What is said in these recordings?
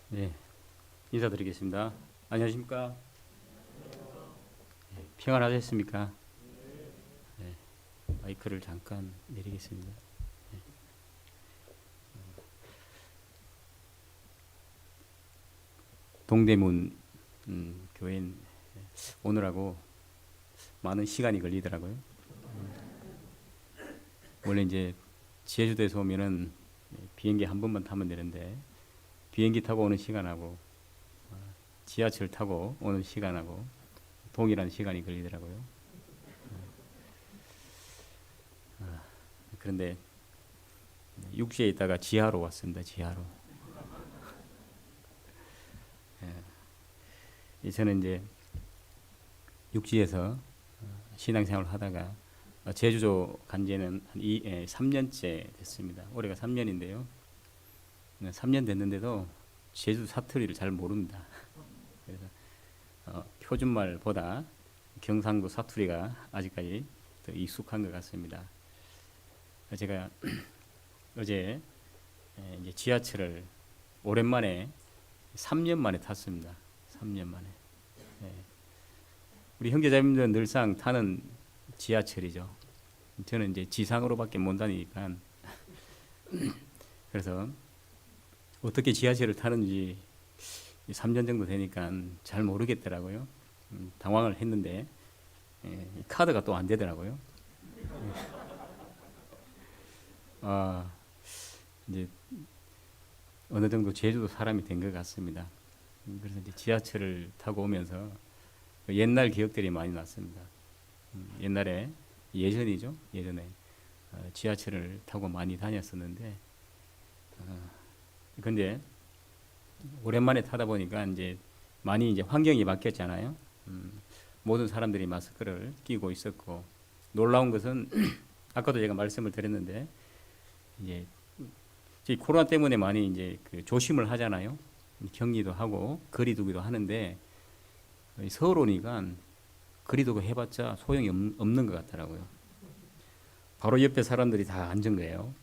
네, 인사드리겠습니다. 안녕하십니까? 네, 평안하셨습니까? 네, 마이크를 잠깐 내리겠습니다. 네, 동대문 교인 오느라고 많은 시간이 걸리더라고요. 원래 이제 제주도에서 오면은 비행기 한 번만 타면 되는데 비행기 타고 오는 시간하고 지하철 타고 오는 시간하고 동일한 시간이 걸리더라고요. 그런데 육지에 있다가 지하로 왔습니다. 지하로. 저는 이제 육지에서 신앙생활을 하다가 제주도 간 지는 한 3년째 됐습니다. 올해가 3년인데요. 3년 됐는데도 제주 사투리를 잘 모릅니다. 그래서 표준말보다 경상도 사투리가 아직까지 더 익숙한 것 같습니다. 제가 어제 이제 지하철을 오랜만에 3년 만에 탔습니다. 3년 만에. 예. 우리 형제자매님들은 늘상 타는 지하철이죠. 저는 이제 지상으로밖에 못 다니니까 그래서 어떻게 지하철을 타는지 3년 정도 되니까 잘 모르겠더라고요. 당황을 했는데 카드가 또 안 되더라고요. 아, 이제 어느 정도 제주도 사람이 된 것 같습니다. 그래서 이제 지하철을 타고 오면서 옛날 기억들이 많이 났습니다. 옛날에 예전이죠. 예전에 지하철을 타고 많이 다녔었는데 근데 오랜만에 타다 보니까 이제 많이 이제 환경이 바뀌었잖아요. 모든 사람들이 마스크를 끼고 있었고 놀라운 것은 아까도 제가 말씀을 드렸는데 이제 코로나 때문에 많이 이제 그 조심을 하잖아요. 격리도 하고 거리두기도 하는데 서울 오니까 거리두기 해봤자 소용이 없는 것 같더라고요. 바로 옆에 사람들이 다 앉은 거예요.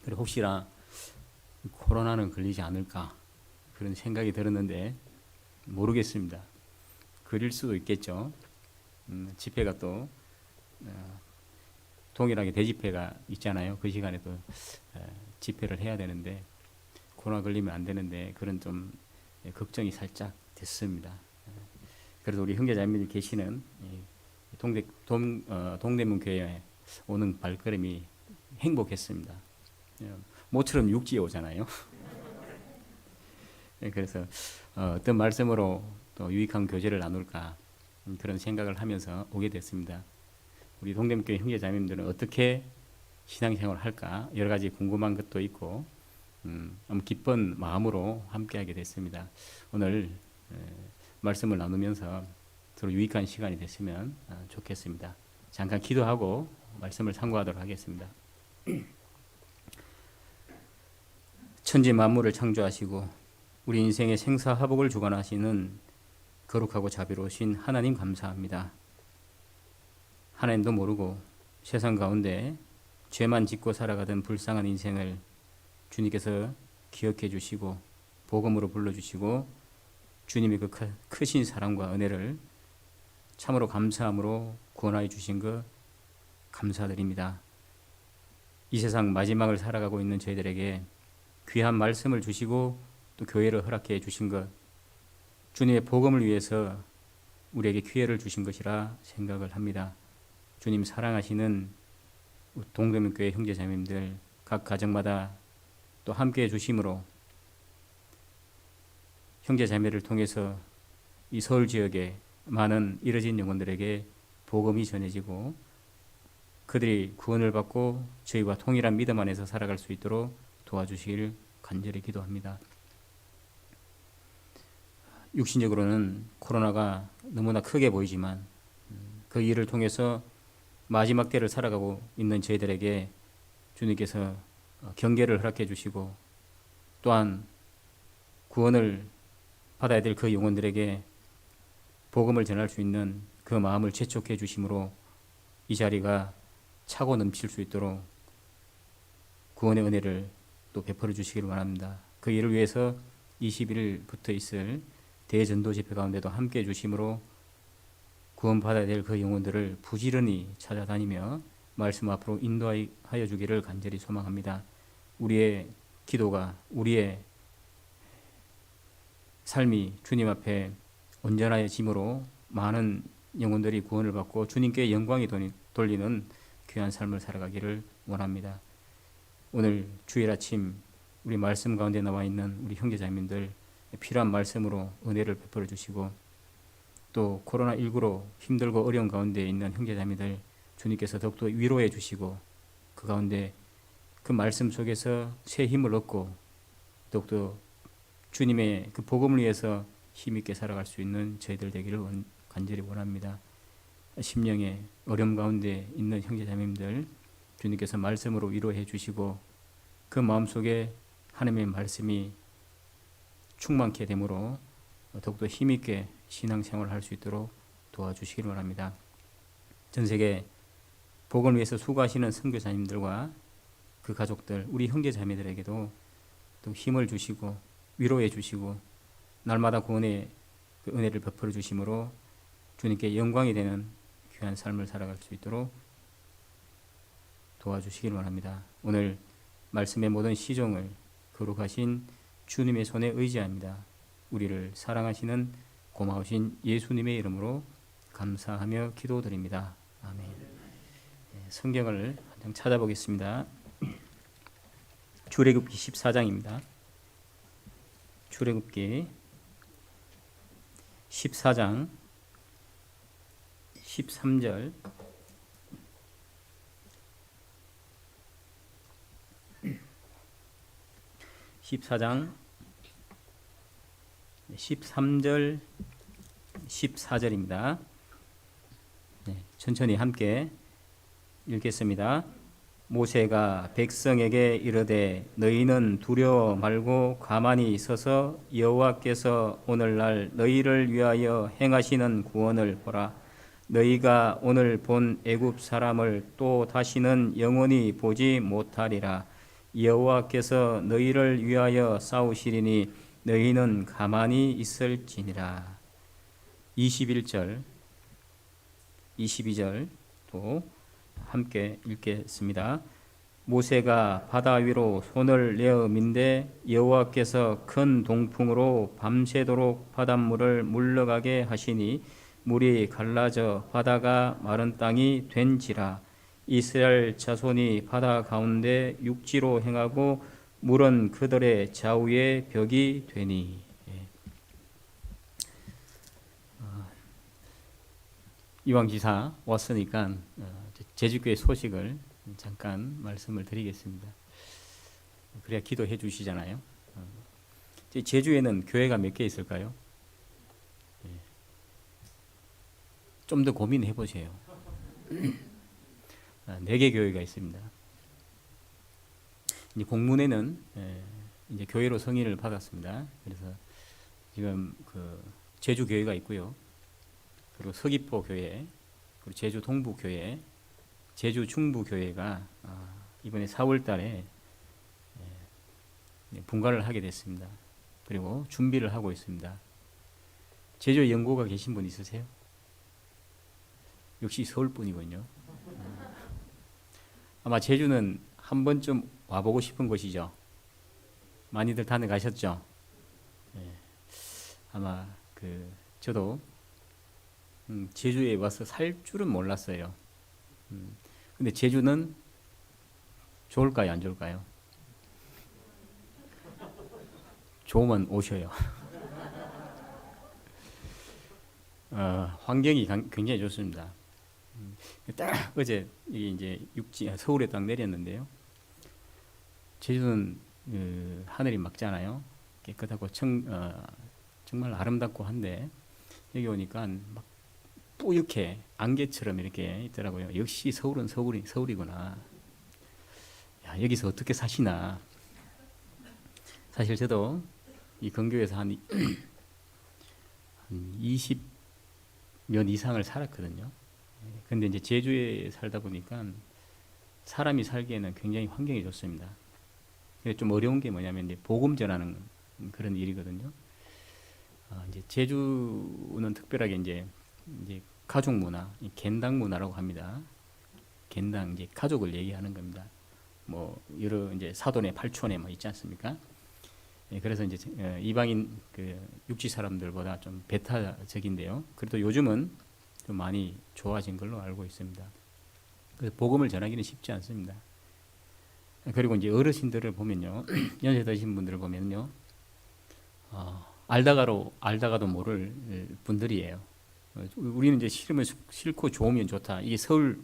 그리고 혹시나 코로나는 걸리지 않을까 그런 생각이 들었는데 모르겠습니다. 걸릴 수도 있겠죠. 집회가 또 동일하게 대집회가 있잖아요. 그 시간에 또 집회를 해야 되는데 코로나 걸리면 안 되는데 그런 좀 걱정이 살짝 됐습니다. 그래도 우리 형제자매들이 계시는 동대문 교회에 오는 발걸음이 행복했습니다. 모처럼 육지에 오잖아요. 그래서 어떤 말씀으로 또 유익한 교제를 나눌까 그런 생각을 하면서 오게 됐습니다. 우리 동대문교회 형제자매님들은 어떻게 신앙생활을 할까 여러 가지 궁금한 것도 있고 너무 기쁜 마음으로 함께하게 됐습니다. 오늘 말씀을 나누면서 서로 유익한 시간이 됐으면 좋겠습니다. 잠깐 기도하고 말씀을 상고하도록 하겠습니다. 천지 만물을 창조하시고 우리 인생의 생사화복을 주관하시는 거룩하고 자비로우신 하나님 감사합니다. 하나님도 모르고 세상 가운데 죄만 짓고 살아가던 불쌍한 인생을 주님께서 기억해 주시고 복음으로 불러주시고 주님의 그 크신 사랑과 은혜를 참으로 감사함으로 구원하여 주신 것 감사드립니다. 이 세상 마지막을 살아가고 있는 저희들에게 귀한 말씀을 주시고 또 교회를 허락해 주신 것 주님의 복음을 위해서 우리에게 기회를 주신 것이라 생각을 합니다. 주님 사랑하시는 동대문교회 형제자매님들 각 가정마다 또 함께해 주심으로 형제자매를 통해서 이 서울 지역에 많은 잃어진 영혼들에게 복음이 전해지고 그들이 구원을 받고 저희와 통일한 믿음 안에서 살아갈 수 있도록 도와주시길 간절히 기도합니다. 육신적으로는 코로나가 너무나 크게 보이지만 그 일을 통해서 마지막 때를 살아가고 있는 저희들에게 주님께서 경계를 허락해 주시고 또한 구원을 받아야 될 그 영혼들에게 복음을 전할 수 있는 그 마음을 재촉해 주심으로 이 자리가 차고 넘칠 수 있도록 구원의 은혜를 또 베풀어 주시기를 원합니다. 그 일을 위해서 20일부터 있을 대전도 집회 가운데도 함께 해주심으로 구원받아야 될 그 영혼들을 부지런히 찾아다니며 말씀 앞으로 인도하여 주기를 간절히 소망합니다. 우리의 기도가, 우리의 삶이 주님 앞에 온전하여 짐으로 많은 영혼들이 구원을 받고 주님께 영광이 돌리는 귀한 삶을 살아가기를 원합니다. 오늘 주일 아침 우리 말씀 가운데 나와 있는 우리 형제자매들 필요한 말씀으로 은혜를 베풀어 주시고, 또 코로나19로 힘들고 어려운 가운데 있는 형제자매들 주님께서 더욱더 위로해 주시고, 그 가운데 그 말씀 속에서 새 힘을 얻고 더욱더 주님의 그 복음을 위해서 힘있게 살아갈 수 있는 저희들 되기를 간절히 원합니다. 심령의 어려움 가운데 있는 형제자매들 주님께서 말씀으로 위로해 주시고, 그 마음속에 하나님의 말씀이 충만케 되므로 더욱더 힘있게 신앙생활을 할 수 있도록 도와주시기를 바랍니다. 전 세계 복음을 위해서 수고하시는 선교사님들과 그 가족들, 우리 형제자매들에게도 또 힘을 주시고 위로해 주시고 날마다 구원의 그 은혜를 베풀어 주심으로 주님께 영광이 되는 귀한 삶을 살아갈 수 있도록 도와주시기를 원합니다. 오늘 말씀의 모든 시종을 거룩하신 주님의 손에 의지합니다. 우리를 사랑하시는 고마우신 예수님의 이름으로 감사하며 기도드립니다. 아멘. 성경을 한 장 찾아보겠습니다. 출애굽기 14장입니다. 출애굽기 14장 13절 14장 13절 14절입니다. 천천히 함께 읽겠습니다. 모세가 백성에게 이르되 너희는 두려워 말고 가만히 있어서 여호와께서 오늘날 너희를 위하여 행하시는 구원을 보라. 너희가 오늘 본 애굽 사람을 또 다시는 영원히 보지 못하리라. 여호와께서 너희를 위하여 싸우시리니 너희는 가만히 있을지니라. 21절 22절도 함께 읽겠습니다. 모세가 바다 위로 손을 내어 민대 여호와께서 큰 동풍으로 밤새도록 바닷물을 물러가게 하시니 물이 갈라져 바다가 마른 땅이 된지라. 이스라엘 자손이 바다 가운데 육지로 행하고 물은 그들의 좌우에 벽이 되니. 이왕지사 왔으니까 제주교회 소식을 잠깐 말씀을 드리겠습니다. 그래야 기도해 주시잖아요. 제주에는 교회가 몇 개 있을까요? 좀 더 고민해 보세요. 4개 교회가 있습니다. 이제 공문에는 이제 교회로 승인을 받았습니다. 그래서 지금 그 제주 교회가 있고요. 그리고 서귀포 교회, 그리고 제주 동부 교회, 제주 중부 교회가 이번에 4월 달에 분가를 하게 됐습니다. 그리고 준비를 하고 있습니다. 제주에 연고가 계신 분 있으세요? 역시 서울 분이군요. 아마 제주는 한 번쯤 와보고 싶은 곳이죠. 많이들 다녀가셨죠? 아마 저도 제주에 와서 살 줄은 몰랐어요. 근데 제주는 좋을까요, 안 좋을까요? 좋으면 오셔요. 환경이 굉장히 좋습니다. 딱 어제 이제 서울에 딱 내렸는데요. 제주는 하늘이 맑잖아요. 깨끗하고 정말 아름답고 한데 여기 오니까 막 뿌옇게 안개처럼 이렇게 있더라고요. 역시 서울은 서울이구나. 야, 여기서 어떻게 사시나. 사실 저도 이 근교에서 한 20년 이상을 살았거든요. 근데 이제 제주에 살다 보니까 사람이 살기에는 굉장히 환경이 좋습니다. 좀 어려운 게 뭐냐면 이제 복음 전하는 그런 일이거든요. 이제 제주는 특별하게 이제 가족 문화, 겐당 문화라고 합니다. 겐당 이제 가족을 얘기하는 겁니다. 뭐 여러 이제 사돈의 팔촌에 뭐 있지 않습니까? 예, 그래서 이제 이방인 그 육지 사람들보다 좀 배타적인데요. 그래도 요즘은 좀 많이 좋아진 걸로 알고 있습니다. 그래서 복음을 전하기는 쉽지 않습니다. 그리고 이제 어르신들을 보면요, 연세 드신 분들을 보면요, 알다가도 모를 분들이에요. 우리는 이제 싫고 좋으면 좋다. 이게 서울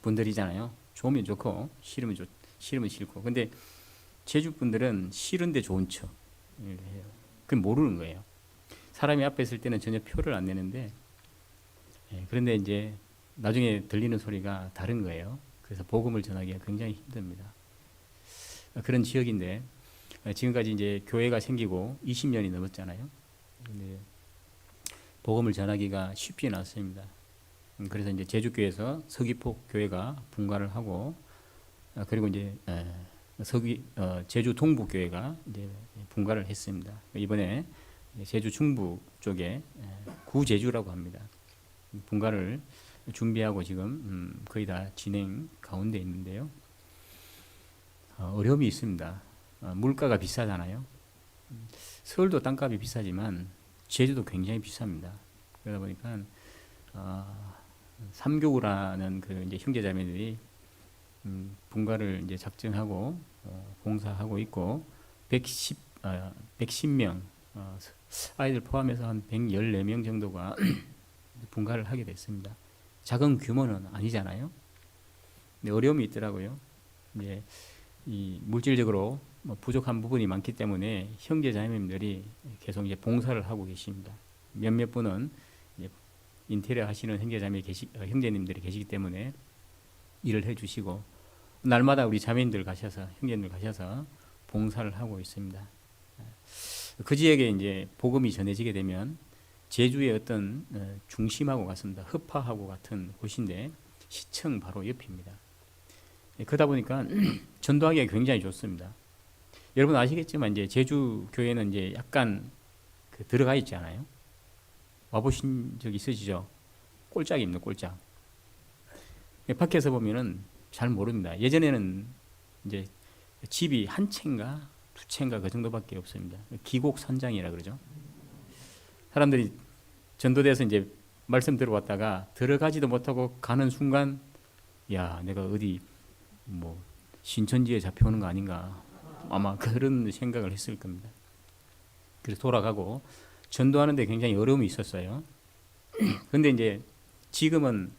분들이잖아요. 좋으면 좋고 싫으면 싫고. 근데 제주 분들은 싫은데 좋은 척을 해요. 그건 모르는 거예요. 사람이 앞에 있을 때는 전혀 표를 안 내는데, 그런데 이제 나중에 들리는 소리가 다른 거예요. 그래서 복음을 전하기가 굉장히 힘듭니다. 그런 지역인데 지금까지 이제 교회가 생기고 20년이 넘었잖아요. 근데 복음을 전하기가 쉽지는 않습니다. 그래서 이제 제주교회에서 서귀포 교회가 분가를 하고, 그리고 이제 제주 동부 교회가 이제 분가를 했습니다. 이번에 제주 중부 쪽에 구제주라고 합니다. 분가를 준비하고 지금 거의 다 진행 가운데 있는데요. 어려움이 있습니다. 물가가 비싸잖아요. 서울도 땅값이 비싸지만 제주도 굉장히 비쌉니다. 그러다 보니까 삼교구라는 그 이제 형제자매들이 분가를 이제 작정하고 봉사하고 있고 110명 아이들 포함해서 한 114명 정도가 분가를 하게 됐습니다. 작은 규모는 아니잖아요. 근데 어려움이 있더라고요. 이제 이 물질적으로 부족한 부분이 많기 때문에 형제자매님들이 계속 이제 봉사를 하고 계십니다. 몇몇 분은 이제 인테리어 하시는 형제님들이 계시기 때문에 일을 해주시고, 날마다 우리 자매님들 가셔서 형제님들 가셔서 봉사를 하고 있습니다. 그 지역에 이제 복음이 전해지게 되면 제주의 어떤 중심하고 같습니다. 흡하하고 같은 곳인데 시청 바로 옆입니다. 그러다 보니까 전도하기가 굉장히 좋습니다. 여러분 아시겠지만 이제 제주 교회는 이제 약간 들어가 있지 않아요? 와보신 적 있으시죠? 꼴짝입니다, 꼴짝. 밖에서 보면은 잘 모릅니다. 예전에는 이제 집이 한 채인가 두 채인가 그 정도밖에 없습니다. 기곡선장이라 그러죠. 사람들이 전도돼서 이제 말씀 들어왔다가 들어가지도 못하고 가는 순간, 야, 내가 어디 뭐 신천지에 잡혀오는 거 아닌가, 아마 그런 생각을 했을 겁니다. 그래서 돌아가고 전도하는데 굉장히 어려움이 있었어요. 근데 이제 지금은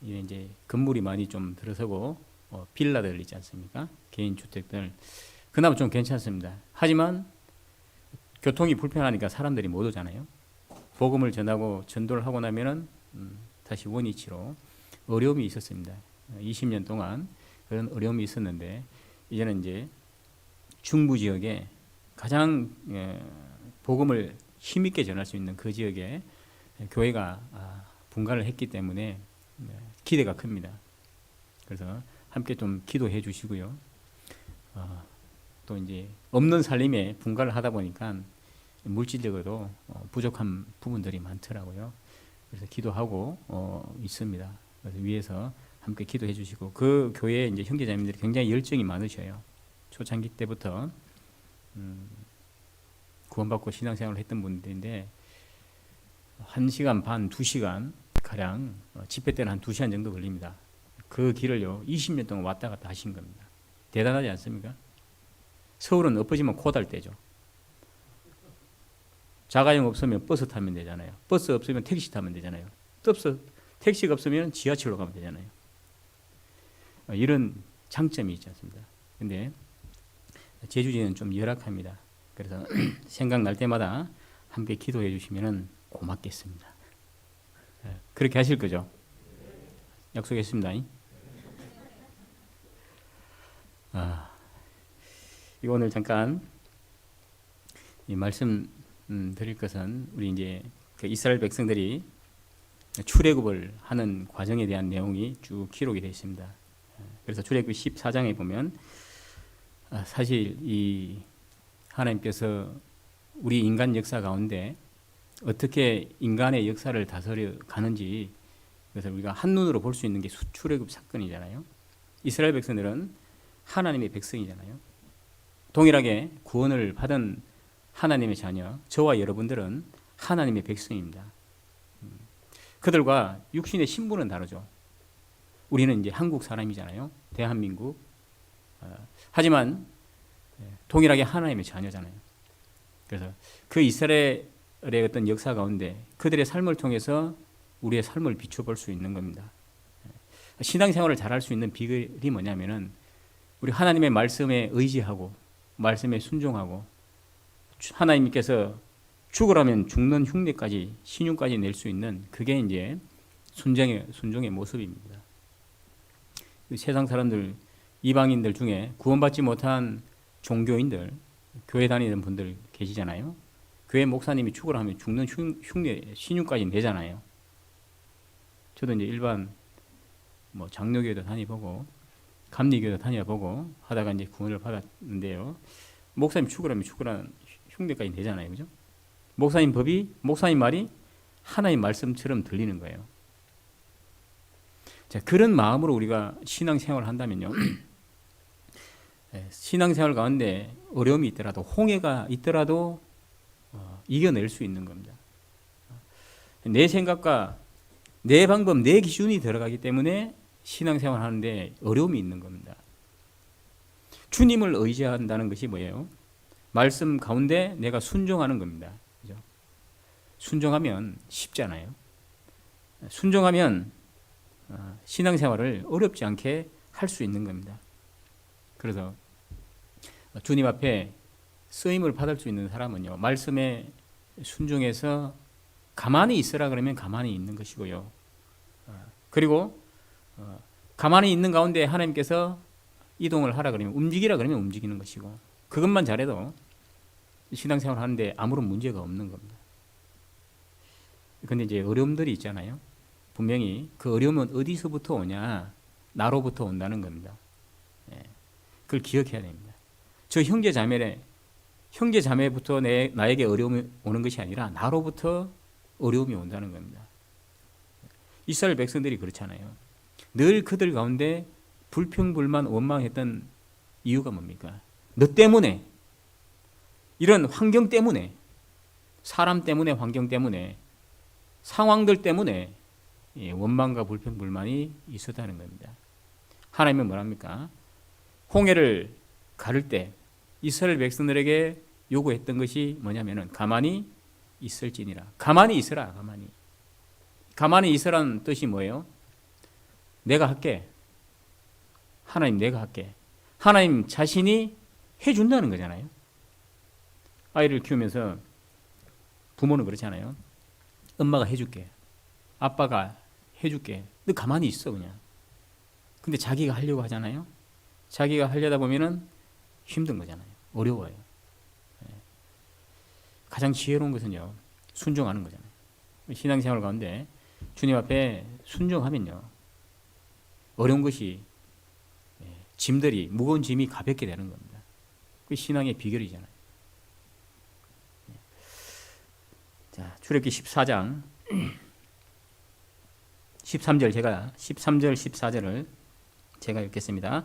이제 건물이 많이 좀 들어서고 빌라들 있지 않습니까? 개인 주택들 그나마 좀 괜찮습니다. 하지만 교통이 불편하니까 사람들이 못 오잖아요. 복음을 전하고 전도를 하고 나면은 다시 원위치로 어려움이 있었습니다. 20년 동안 그런 어려움이 있었는데 이제는 이제 중부 지역에 가장 복음을 힘있게 전할 수 있는 그 지역에 교회가 분가를 했기 때문에 기대가 큽니다. 그래서 함께 좀 기도해 주시고요. 또 이제 없는 살림에 분가를 하다 보니까 물질적으로도 부족한 부분들이 많더라고요. 그래서 기도하고 있습니다. 그래서 위에서 함께 기도해 주시고, 그 교회에 이제 형제자매들이 굉장히 열정이 많으셔요. 초창기 때부터 구원받고 신앙생활을 했던 분들인데 1시간 반, 2시간 가량 집회 때는 한 2시간 정도 걸립니다. 그 길을요 20년 동안 왔다 갔다 하신 겁니다. 대단하지 않습니까? 서울은 엎어지면 코달 때죠. 자가용 없으면 버스 타면 되잖아요. 버스 없으면 택시 타면 되잖아요. 택시가 없으면 지하철로 가면 되잖아요. 이런 장점이 있지 않습니다. 근데 제주지는 좀 열악합니다. 그래서 생각날 때마다 함께 기도해 주시면 고맙겠습니다. 그렇게 하실 거죠? 약속했습니다. 이거 오늘 잠깐 이 말씀 드릴 것은 우리 이제 그 이스라엘 백성들이 출애굽을 하는 과정에 대한 내용이 쭉 기록이 되어 있습니다. 그래서 출애굽 14장에 보면 사실 이 하나님께서 우리 인간 역사 가운데 어떻게 인간의 역사를 다스려 가는지, 그래서 우리가 한눈으로 볼 수 있는 게 출애굽 사건이잖아요. 이스라엘 백성들은 하나님의 백성이잖아요. 동일하게 구원을 받은 하나님의 자녀, 저와 여러분들은 하나님의 백성입니다. 그들과 육신의 신분은 다르죠. 우리는 이제 한국 사람이잖아요. 대한민국. 하지만 동일하게 하나님의 자녀잖아요. 그래서 그 이스라엘의 어떤 역사 가운데 그들의 삶을 통해서 우리의 삶을 비춰볼 수 있는 겁니다. 신앙생활을 잘할 수 있는 비결이 뭐냐면은 우리 하나님의 말씀에 의지하고 말씀에 순종하고 하나님께서 죽으라면 죽는 흉내까지 신용까지 낼 수 있는 그게 이제 순종의 모습입니다. 세상 사람들 이방인들 중에 구원받지 못한 종교인들 교회 다니는 분들 계시잖아요. 교회 목사님이 죽으라면 죽는 흉내 신용까지 내잖아요. 저도 이제 일반 뭐 장로교회도 다녀보고 감리교회도 다녀보고 하다가 이제 구원을 받았는데요. 목사님 죽으라면 죽으라는 흉내까지 내잖아요, 그죠? 목사님 말이 하나님 말씀처럼 들리는 거예요. 자, 그런 마음으로 우리가 신앙생활을 한다면요. 신앙생활 가운데 어려움이 있더라도 홍해가 있더라도 이겨낼 수 있는 겁니다. 내 생각과 내 방법, 내 기준이 들어가기 때문에 신앙생활 하는데 어려움이 있는 겁니다. 주님을 의지한다는 것이 뭐예요? 말씀 가운데 내가 순종하는 겁니다. 그죠? 순종하면 쉽잖아요. 순종하면 신앙생활을 어렵지 않게 할 수 있는 겁니다. 그래서 주님 앞에 쓰임을 받을 수 있는 사람은요, 말씀에 순종해서 가만히 있으라 그러면 가만히 있는 것이고요. 그리고 가만히 있는 가운데 하나님께서 이동을 하라 그러면, 움직이라 그러면 움직이는 것이고, 그것만 잘해도 신앙생활 하는데 아무런 문제가 없는 겁니다. 그런데 이제 어려움들이 있잖아요. 분명히 그 어려움은 어디서부터 오냐? 나로부터 온다는 겁니다. 그걸 기억해야 됩니다. 저 형제 자매부터 나에게 어려움이 오는 것이 아니라 나로부터 어려움이 온다는 겁니다. 이스라엘 백성들이 그렇잖아요. 늘 그들 가운데 불평불만 원망했던 이유가 뭡니까? 너 때문에, 이런 환경 때문에, 사람 때문에, 환경 때문에, 상황들 때문에 원망과 불평불만이 있었다는 겁니다. 하나님은 뭐랍니까? 홍해를 가를 때 이스라엘 백성들에게 요구했던 것이 뭐냐면은 가만히 있을지니라. 가만히 있으라. 가만히 있으라는 뜻이 뭐예요? 내가 할게. 하나님 내가 할게. 하나님 자신이 해준다는 거잖아요. 아이를 키우면서 부모는 그렇잖아요. 엄마가 해줄게. 아빠가 해줄게. 너 가만히 있어 그냥. 근데 자기가 하려고 하잖아요. 자기가 하려다 보면은 힘든 거잖아요. 어려워요. 가장 지혜로운 것은요, 순종하는 거잖아요. 신앙생활 가운데 주님 앞에 순종하면요, 어려운 것이, 짐들이, 무거운 짐이 가볍게 되는 겁니다. 그게 신앙의 비결이잖아요. 자, 출애굽기 14장 13절 14절을 제가 읽겠습니다.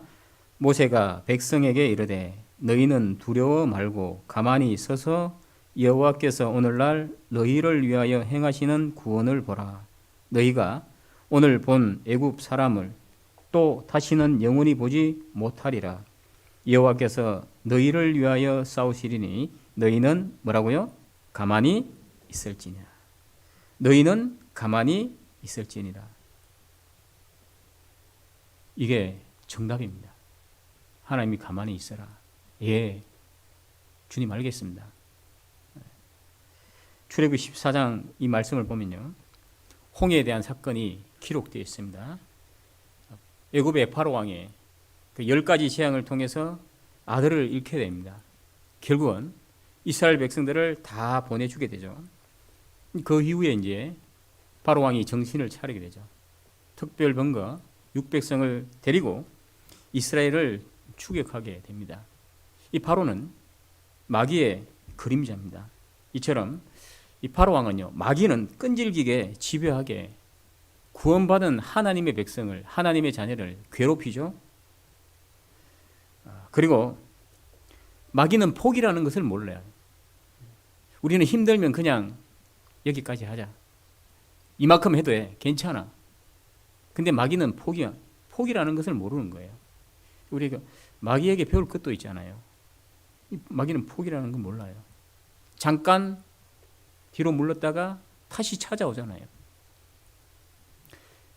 모세가 백성에게 이르되 너희는 두려워 말고 가만히 서서 여호와께서 오늘날 너희를 위하여 행하시는 구원을 보라. 너희가 오늘 본 애굽 사람을 또 다시는 영원히 보지 못하리라. 여호와께서 너희를 위하여 싸우시리니 너희는 뭐라고요? 가만히 있을지니라. 너희는 가만히 있을지니라. 이게 정답입니다. 하나님이 가만히 있어라. 예, 주님 알겠습니다. 출애굽기 14장 이 말씀을 보면요, 홍해에 대한 사건이 기록되어 있습니다. 애굽의 바로 왕의 그 10가지 재앙을 통해서 아들을 잃게 됩니다. 결국은 이스라엘 백성들을 다 보내주게 되죠. 그 이후에 이제 바로 왕이 정신을 차리게 되죠. 특별 병거 600성을 데리고 이스라엘을 추격하게 됩니다. 이 바로는 마귀의 그림자입니다. 이처럼 이 바로 왕은요, 마귀는 끈질기게 집요하게 구원받은 하나님의 백성을, 하나님의 자녀를 괴롭히죠. 그리고 마귀는 포기라는 것을 몰라요. 우리는 힘들면 그냥 여기까지 하자. 이만큼 해도 해. 괜찮아. 근데 마귀는 포기라는 것을 모르는 거예요. 우리가 마귀에게 배울 것도 있잖아요. 마귀는 포기라는 건 몰라요. 잠깐 뒤로 물렀다가 다시 찾아오잖아요.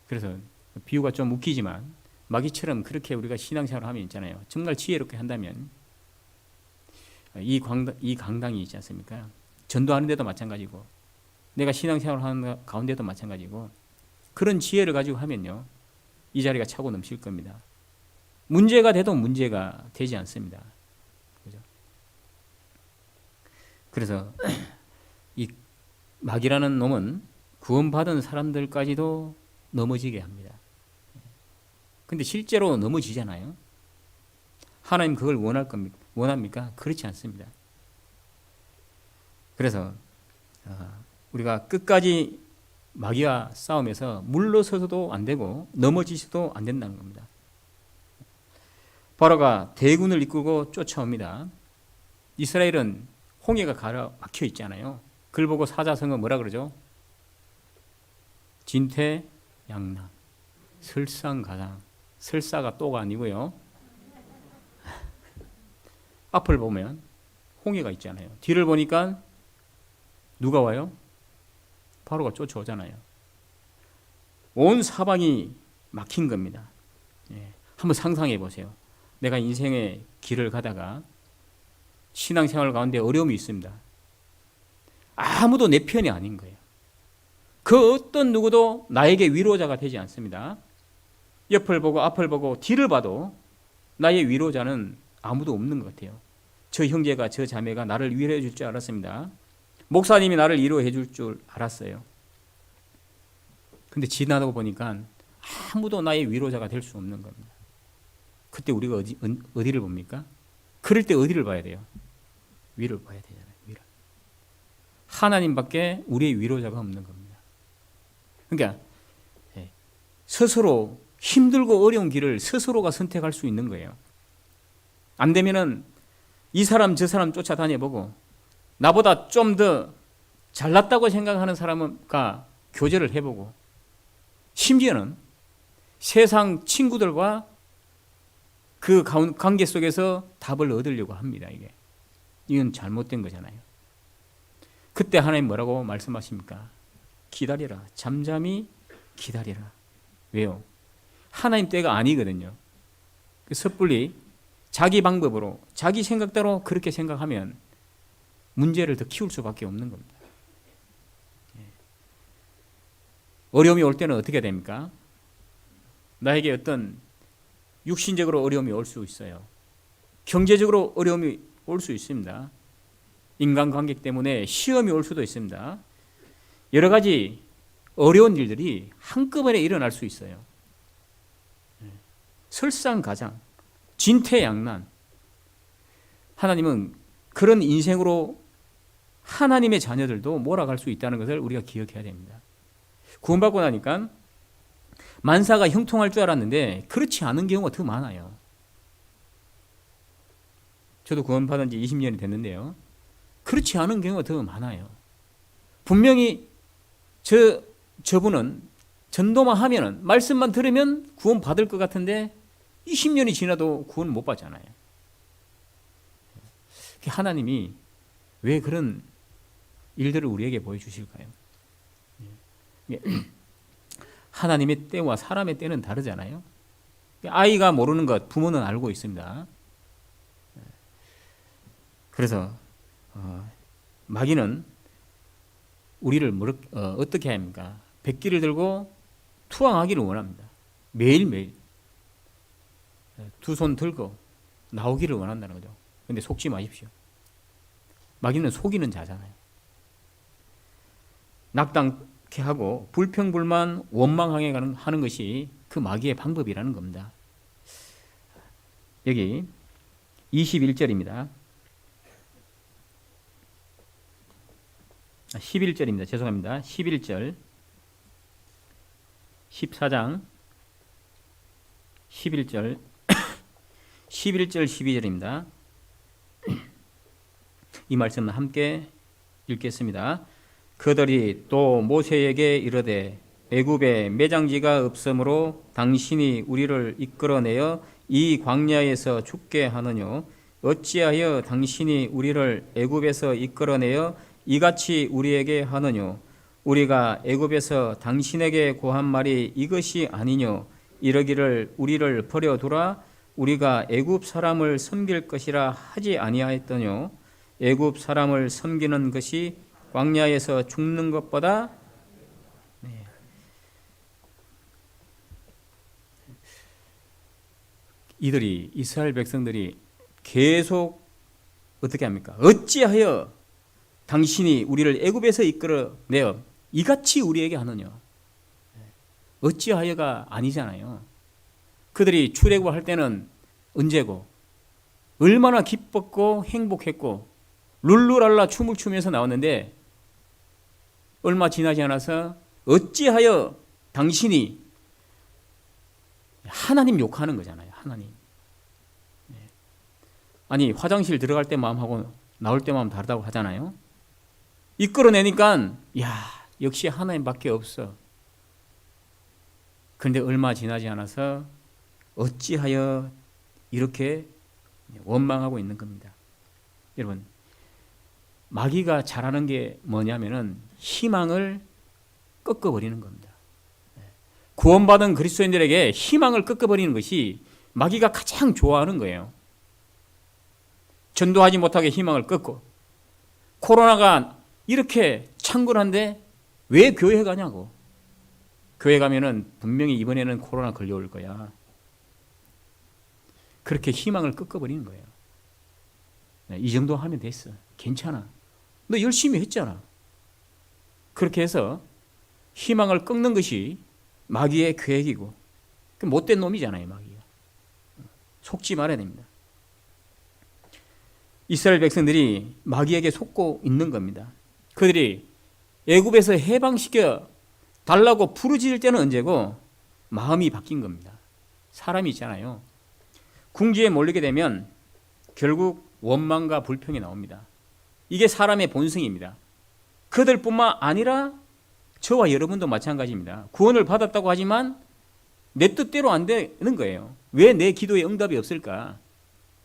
그래서 비유가 좀 웃기지만 마귀처럼 그렇게 우리가 신앙생활을 하면 있잖아요. 정말 지혜롭게 한다면 이 강당이 있지 않습니까? 전도하는 데도 마찬가지고 내가 신앙생활을 하는 가운데도 마찬가지고 그런 지혜를 가지고 하면요. 이 자리가 차고 넘칠 겁니다. 문제가 돼도 문제가 되지 않습니다. 그죠? 그래서 이 마귀라는 놈은 구원받은 사람들까지도 넘어지게 합니다. 근데 실제로 넘어지잖아요. 하나님 그걸 원합니까? 그렇지 않습니다. 그래서 우리가 끝까지 마귀와 싸움에서 물러서서도 안 되고 넘어지셔도 안 된다는 겁니다. 바로가 대군을 이끌고 쫓아옵니다. 이스라엘은 홍해가 가로막혀 있잖아요. 그걸 보고 사자성어 뭐라 그러죠? 진퇴양난, 설상가상. 설사가 또가 아니고요. 앞을 보면 홍해가 있잖아요. 뒤를 보니까 누가 와요? 바로가 쫓아오잖아요. 온 사방이 막힌 겁니다. 한번 상상해 보세요. 내가 인생의 길을 가다가 신앙생활 가운데 어려움이 있습니다. 아무도 내 편이 아닌 거예요. 그 어떤 누구도 나에게 위로자가 되지 않습니다. 옆을 보고 앞을 보고 뒤를 봐도 나의 위로자는 아무도 없는 것 같아요. 저 형제가 저 자매가 나를 위로해 줄 줄 알았습니다. 목사님이 나를 위로해 줄 줄 알았어요. 근데 지나고 보니까 아무도 나의 위로자가 될 수 없는 겁니다. 그때 우리가 어디를 봅니까? 그럴 때 어디를 봐야 돼요? 위를 봐야 되잖아요. 위를. 하나님밖에 우리의 위로자가 없는 겁니다. 그러니까 스스로 힘들고 어려운 길을 스스로가 선택할 수 있는 거예요. 안 되면은 이 사람 저 사람 쫓아다녀보고 나보다 좀 더 잘났다고 생각하는 사람과 교제를 해보고 심지어는 세상 친구들과 그 관계 속에서 답을 얻으려고 합니다. 이건 잘못된 거잖아요. 그때 하나님 뭐라고 말씀하십니까? 기다려라. 잠잠히 기다려라. 왜요? 하나님 때가 아니거든요. 섣불리 자기 방법으로 자기 생각대로 그렇게 생각하면 문제를 더 키울 수밖에 없는 겁니다. 어려움이 올 때는 어떻게 됩니까? 나에게 어떤 육신적으로 어려움이 올 수 있어요. 경제적으로 어려움이 올 수 있습니다. 인간관계 때문에 시험이 올 수도 있습니다. 여러 가지 어려운 일들이 한꺼번에 일어날 수 있어요. 설상가상, 진퇴양난. 하나님은 그런 인생으로 하나님의 자녀들도 몰아갈 수 있다는 것을 우리가 기억해야 됩니다. 구원받고 나니까 만사가 형통할 줄 알았는데 그렇지 않은 경우가 더 많아요. 저도 구원받은 지 20년이 됐는데요. 그렇지 않은 경우가 더 많아요. 분명히 저분은 전도만 하면은 말씀만 들으면 구원 받을 것 같은데 20년이 지나도 구원 못 받잖아요. 하나님이 왜 그런 일들을 우리에게 보여주실까요? 하나님의 때와 사람의 때는 다르잖아요. 아이가 모르는 것 부모는 알고 있습니다. 그래서 마귀는 우리를 어떻게 합니까? 백기를 들고 투항하기를 원합니다. 매일매일 두 손 들고 나오기를 원한다는 거죠. 그런데 속지 마십시오. 마귀는 속이는 자잖아요. 낙담케 하고 불평불만 원망하게 하는 것이 그 마귀의 방법이라는 겁니다. 여기 21절입니다. 11절입니다. 죄송합니다. 11절, 14장 11절, 11절, 12절입니다. 이 말씀을 함께 읽겠습니다. 그들이 또 모세에게 이르되 애굽에 매장지가 없으므로 당신이 우리를 이끌어내어 이 광야에서 죽게 하느뇨. 어찌하여 당신이 우리를 애굽에서 이끌어내어 이같이 우리에게 하느뇨. 우리가 애굽에서 당신에게 고한 말이 이것이 아니뇨. 이러기를 우리를 버려두라. 우리가 애굽 사람을 섬길 것이라 하지 아니하였더뇨. 애굽 사람을 섬기는 것이 광야에서 죽는 것보다 이들이 이스라엘 백성들이 계속 어떻게 합니까? 어찌하여 당신이 우리를 애굽에서 이끌어내어 이같이 우리에게 하느냐? 어찌하여가 아니잖아요. 그들이 출애굽할 때는 언제고 얼마나 기뻤고 행복했고 룰루랄라 춤을 추면서 나왔는데 얼마 지나지 않아서 어찌하여 당신이 하나님 욕하는 거잖아요. 하나님. 아니 화장실 들어갈 때 마음하고 나올 때 마음 다르다고 하잖아요. 이끌어내니까 야 역시 하나님밖에 없어. 그런데 얼마 지나지 않아서 어찌하여 이렇게 원망하고 있는 겁니다. 여러분 마귀가 잘하는 게 뭐냐면은 희망을 꺾어버리는 겁니다. 구원받은 그리스도인들에게 희망을 꺾어버리는 것이 마귀가 가장 좋아하는 거예요. 전도하지 못하게 희망을 꺾고 코로나가 이렇게 창궐한데 왜 교회 가냐고. 교회 가면은 분명히 이번에는 코로나 걸려올 거야. 그렇게 희망을 꺾어버리는 거예요. 이 정도 하면 됐어. 괜찮아. 너 열심히 했잖아. 그렇게 해서 희망을 꺾는 것이 마귀의 계획이고 못된 놈이잖아요. 마귀가. 속지 말아야 됩니다. 이스라엘 백성들이 마귀에게 속고 있는 겁니다. 그들이 애굽에서 해방시켜 달라고 부르짖을 때는 언제고 마음이 바뀐 겁니다. 사람이 있잖아요. 궁지에 몰리게 되면 결국 원망과 불평이 나옵니다. 이게 사람의 본성입니다. 그들뿐만 아니라 저와 여러분도 마찬가지입니다. 구원을 받았다고 하지만 내 뜻대로 안 되는 거예요. 왜 내 기도에 응답이 없을까?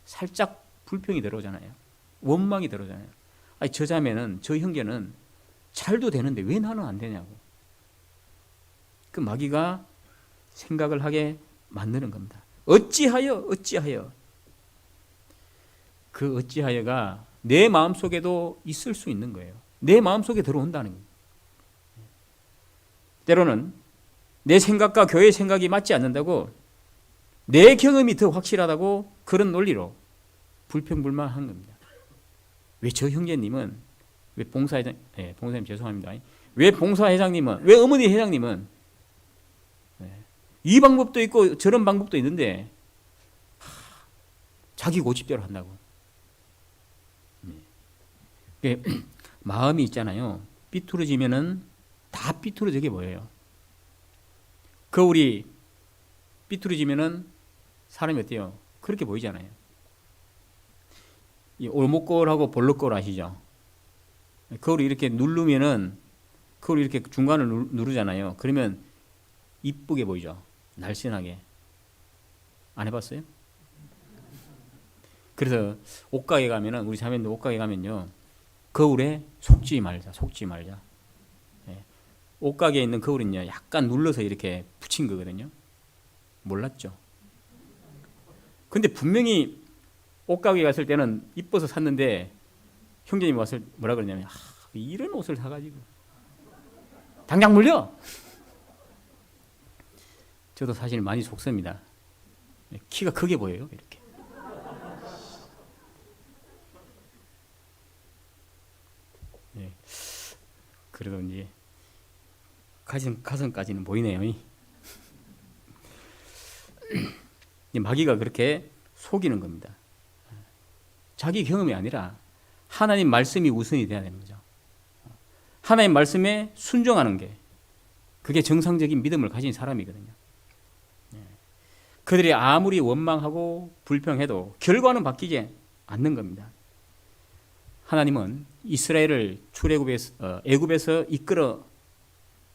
살짝 불평이 들어오잖아요. 원망이 들어오잖아요. 아니, 저 자매는, 저 형제는 잘도 되는데 왜 나는 안 되냐고. 그 마귀가 생각을 하게 만드는 겁니다. 어찌하여. 그 어찌하여가 내 마음속에도 있을 수 있는 거예요. 내 마음속에 들어온다는 거예요. 때로는 내 생각과 교회의 생각이 맞지 않는다고 내 경험이 더 확실하다고 그런 논리로 불평불만한 겁니다. 왜 저 형제님은, 왜 봉사회장, 봉사님 죄송합니다. 왜 봉사회장님은, 왜 어머니 회장님은 이 방법도 있고 저런 방법도 있는데 자기 고집대로 한다고. 마음이 있잖아요. 삐뚤어지면은 다 삐뚤어지게 보여요. 거울이 삐뚤어지면은 사람이 어때요? 그렇게 보이잖아요. 이 올목거울하고 볼록거울 아시죠? 거울이 이렇게 누르면은 거울이 이렇게 중간을 누르잖아요. 그러면 이쁘게 보이죠? 날씬하게. 안 해봤어요? 그래서 옷가게 가면은, 우리 자매들 옷가게 가면요, 거울에 속지 말자. 옷가게에 있는 거울은요, 약간 눌러서 이렇게 붙인 거거든요. 몰랐죠? 근데 분명히 옷가게 갔을 때는 이뻐서 샀는데 형제님이 와서 뭐라 그러냐면, 이런 옷을 사가지고 당장 물려. 저도 사실 많이 속습니다. 키가 크게 보여요, 이렇게. 네. 그래도 이제 가슴까지는 보이네요. 마귀가 그렇게 속이는 겁니다. 자기 경험이 아니라 하나님 말씀이 우선이 돼야 되는 거죠. 하나님 말씀에 순종하는 게 그게 정상적인 믿음을 가진 사람이거든요. 그들이 아무리 원망하고 불평해도 결과는 바뀌지 않는 겁니다. 하나님은 이스라엘을 애굽에서 이끌어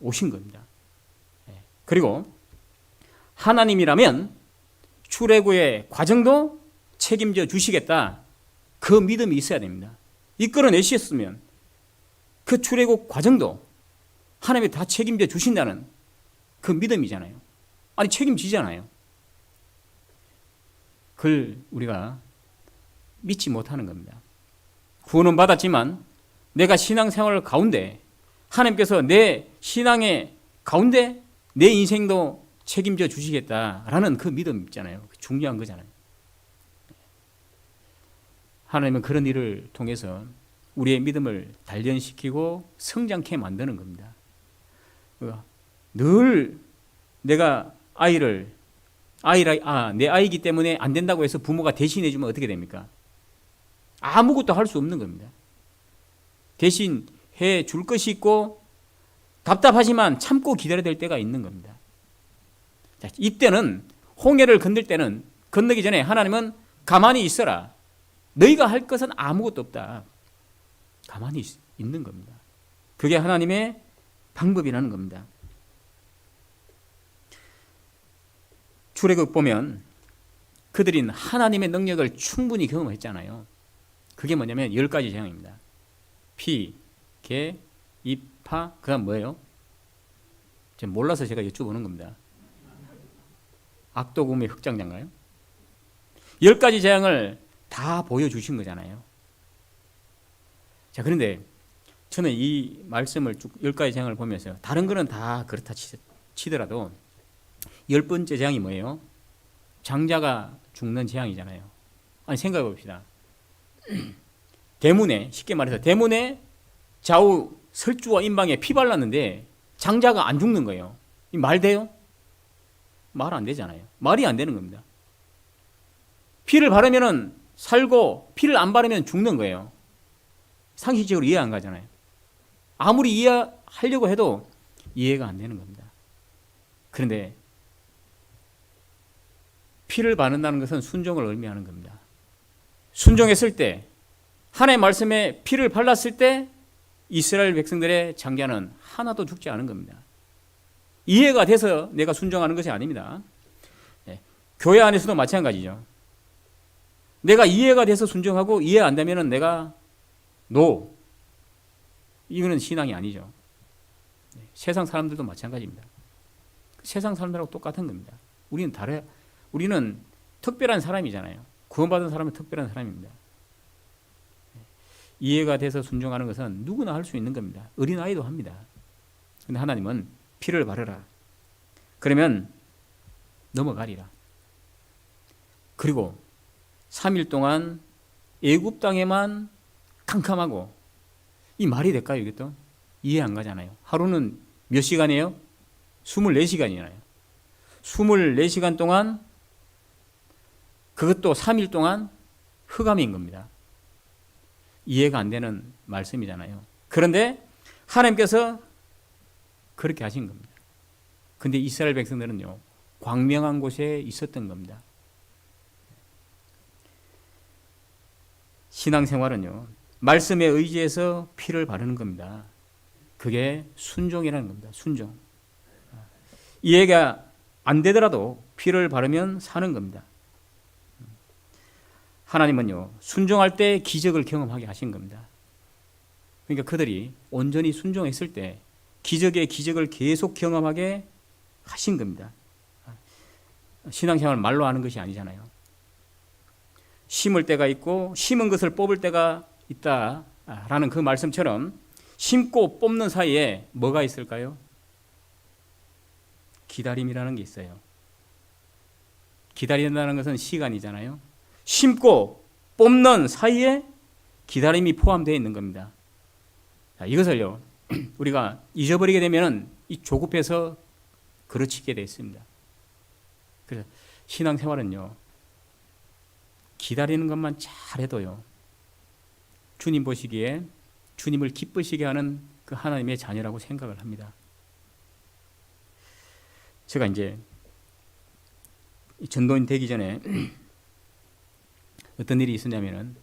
오신 겁니다. 그리고 하나님이라면 출애굽의 과정도 책임져 주시겠다. 그 믿음이 있어야 됩니다. 이끌어내셨으면 그 출애굽 과정도 하나님이 다 책임져 주신다는 그 믿음이잖아요. 아니 책임지잖아요. 그걸 우리가 믿지 못하는 겁니다. 구원은 받았지만 내가 신앙생활 가운데 하나님께서 내 신앙의 가운데 내 인생도 책임져 주시겠다라는 그 믿음 있잖아요. 중요한 거잖아요. 하나님은 그런 일을 통해서 우리의 믿음을 단련시키고 성장케 만드는 겁니다. 늘 내가 내 아이기 때문에 안 된다고 해서 부모가 대신해 주면 어떻게 됩니까? 아무것도 할 수 없는 겁니다. 대신 해 줄 것이 있고 답답하지만 참고 기다려야 될 때가 있는 겁니다. 자, 이때는 홍해를 건너기 전에 하나님은 가만히 있어라. 너희가 할 것은 아무것도 없다. 가만히 있는 겁니다. 그게 하나님의 방법이라는 겁니다. 출애굽 보면 그들은 하나님의 능력을 충분히 경험했잖아요. 그게 뭐냐면 10가지 재앙입니다. 피, 개, 입파, 그 다음 뭐예요? 제가 몰라서 제가 여쭤보는 겁니다. 악도금의 흑장자인가요? 10가지 재앙을 다 보여주신 거잖아요. 자, 그런데 저는 이 말씀을 쭉 10가지 재앙을 보면서 다른 거는 다 그렇다 치더라도 10번째 재앙이 뭐예요? 장자가 죽는 재앙이잖아요. 아니 생각해 봅시다. 대문에, 쉽게 말해서 대문에 좌우 설주와 임방에 피 발랐는데 장자가 안 죽는 거예요. 이 말 돼요? 말 안 되잖아요. 말이 안 되는 겁니다. 피를 바르면은 살고 피를 안 바르면 죽는 거예요. 상식적으로 이해 안 가잖아요. 아무리 이해하려고 해도 이해가 안 되는 겁니다. 그런데 피를 바른다는 것은 순종을 의미하는 겁니다. 순종했을 때 하나님의 말씀에 피를 발랐을 때 이스라엘 백성들의 장자는 하나도 죽지 않은 겁니다. 이해가 돼서 내가 순종하는 것이 아닙니다. 교회 안에서도 마찬가지죠. 내가 이해가 돼서 순종하고 이해 안 되면 내가 이거는 신앙이 아니죠. 세상 사람들도 마찬가지입니다. 세상 사람들하고 똑같은 겁니다. 우리는 특별한 사람이잖아요. 구원받은 사람은 특별한 사람입니다. 이해가 돼서 순종하는 것은 누구나 할 수 있는 겁니다. 어린아이도 합니다. 그런데 하나님은 피를 바르라. 그러면 넘어가리라. 그리고 3일 동안 애굽 땅에만 캄캄하고, 이 말이 될까요? 이것도 이해 안 가잖아요. 하루는 몇 시간이에요? 24시간이잖아요. 24시간 동안, 그것도 3일 동안 흑암인 겁니다. 이해가 안 되는 말씀이잖아요. 그런데 하나님께서 그렇게 하신 겁니다. 근데 이스라엘 백성들은요, 광명한 곳에 있었던 겁니다. 신앙생활은요, 말씀에 의지해서 피를 바르는 겁니다. 그게 순종이라는 겁니다. 순종. 이해가 안 되더라도 피를 바르면 사는 겁니다. 하나님은요, 순종할 때 기적을 경험하게 하신 겁니다. 그러니까 그들이 온전히 순종했을 때 기적의 기적을 계속 경험하게 하신 겁니다. 신앙생활 말로 하는 것이 아니잖아요. 심을 때가 있고 심은 것을 뽑을 때가 있다라는 그 말씀처럼 심고 뽑는 사이에 뭐가 있을까요? 기다림이라는 게 있어요. 기다린다는 것은 시간이잖아요. 심고 뽑는 사이에 기다림이 포함되어 있는 겁니다. 자, 이것을요, 우리가 잊어버리게 되면 이 조급해서 그르치게 되어 있습니다. 그래서 신앙생활은요, 기다리는 것만 잘해도요, 주님 보시기에 주님을 기쁘시게 하는 그 하나님의 자녀라고 생각을 합니다. 제가 이제 전도인 되기 전에 어떤 일이 있었냐면은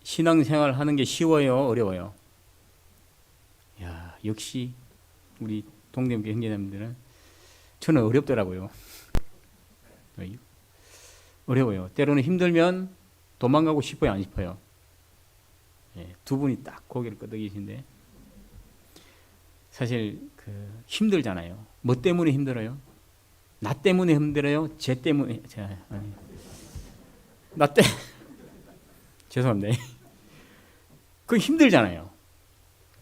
신앙생활 하는 게 쉬워요, 어려워요? 야, 역시 우리 동대문교 형제자매들은 저는 어렵더라고요. 어려워요. 때로는 힘들면 도망가고 싶어요, 안 싶어요? 예, 두 분이 딱 고개를 끄덕이신데 사실 힘들잖아요. 뭐 때문에 힘들어요? 나 때문에 힘들어요? 쟤 때문에? 나 때 죄송합니다. 그 힘들잖아요.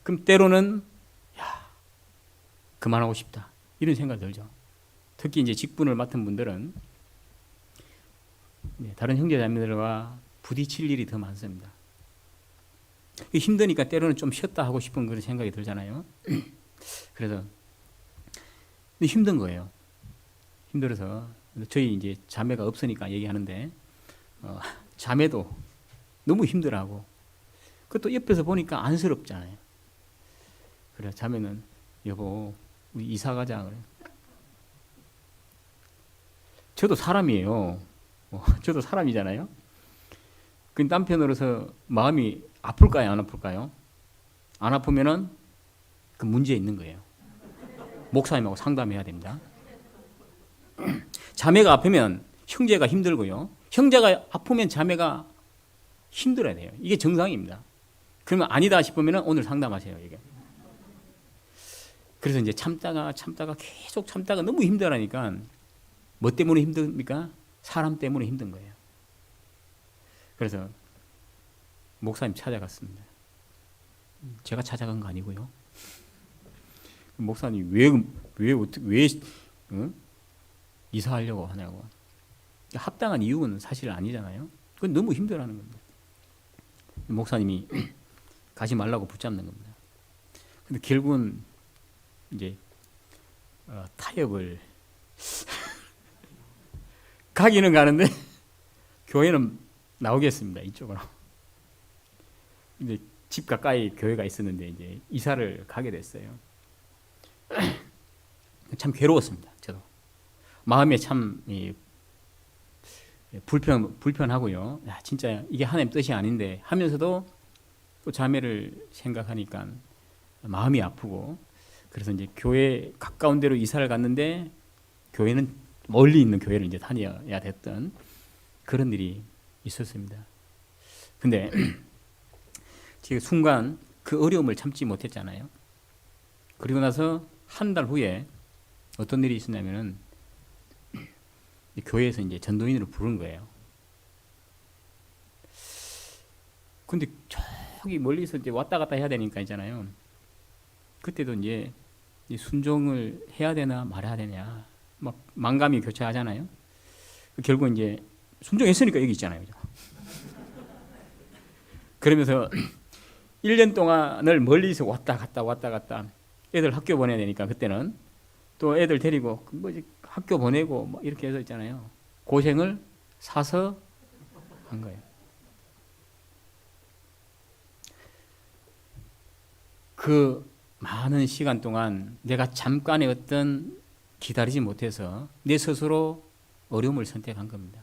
그럼 때로는 야 그만하고 싶다 이런 생각이 들죠. 특히 이제 직분을 맡은 분들은 다른 형제자매들과 부딪힐 일이 더 많습니다. 힘드니까 때로는 좀 쉬었다 하고 싶은 그런 생각이 들잖아요. 그래서 힘든 거예요. 힘들어서 저희 이제 자매가 없으니까 얘기하는데 자매도 너무 힘들어하고 그것도 옆에서 보니까 안쓰럽잖아요. 그래 자매는 여보 우리 이사 가자 그래. 저도 사람이에요. 저도 사람이잖아요. 그 남편으로서 마음이 아플까요, 안 아플까요? 안 아프면은 그 문제 있는 거예요. 목사님하고 상담해야 됩니다. 자매가 아프면 형제가 힘들고요. 형제가 아프면 자매가 힘들어야 돼요. 이게 정상입니다. 그러면 아니다 싶으면 오늘 상담하세요. 이게. 그래서 이제 참다가 계속 참다가 너무 힘들어하니까 뭐 때문에 힘듭니까? 사람 때문에 힘든 거예요. 그래서 목사님 찾아갔습니다. 제가 찾아간 거 아니고요. 목사님 왜 이사하려고 하냐고. 합당한 이유는 사실 아니잖아요. 그건 너무 힘들어하는 겁니다. 목사님이 가지 말라고 붙잡는 겁니다. 근데 결국은 이제 타협을 가기는 가는데 교회는 나오겠습니다. 이쪽으로. 근데 집 가까이 교회가 있었는데 이제 이사를 가게 됐어요. 참 괴로웠습니다. 저도 마음에 참 불편하고요. 야, 진짜 이게 하나님 뜻이 아닌데 하면서도 또 자매를 생각하니까 마음이 아프고 그래서 이제 교회 가까운 데로 이사를 갔는데 교회는 멀리 있는 교회를 이제 다녀야 됐던 그런 일이 있었습니다. 근데 제가 순간 그 어려움을 참지 못했잖아요. 그리고 나서 한 달 후에 어떤 일이 있었냐면은 교회에서 이제 전도인으로 부른 거예요. 근데 저기 멀리서 이제 왔다 갔다 해야 되니까 있잖아요. 그때도 이제 순종을 해야 되나 말아야 되냐 막 만감이 교차하잖아요. 결국 이제 순종했으니까 여기 있잖아요. 그러면서 1년 동안을 멀리서 왔다 갔다 애들 학교 보내야 되니까 그때는 또 애들 데리고 뭐지 학교 보내고 뭐 이렇게 해서 있잖아요. 고생을 사서 한 거예요. 그 많은 시간 동안 내가 잠깐의 어떤 기다리지 못해서 내 스스로 어려움을 선택한 겁니다.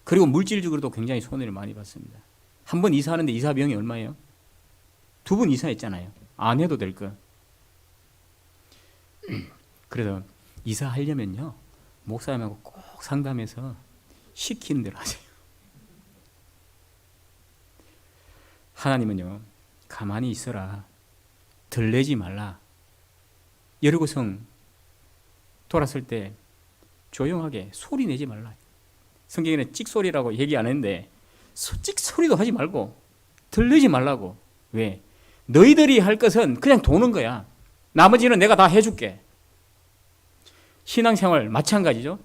그리고 물질적으로도 굉장히 손해를 많이 봤습니다. 한 번 이사하는데 이사 비용이 얼마예요? 2번 이사했잖아요. 안 해도 될 거. 그래서 이사하려면요 목사님하고 꼭 상담해서 시키는 대로 하세요. 하나님은요 가만히 있어라, 들레지 말라. 여리고성 돌았을 때 조용하게 소리 내지 말라. 성경에는 찍소리라고 얘기 안 했는데 찍소리도 하지 말고 들리지 말라고. 왜? 너희들이 할 것은 그냥 도는 거야. 나머지는 내가 다 해줄게. 신앙생활 마찬가지죠.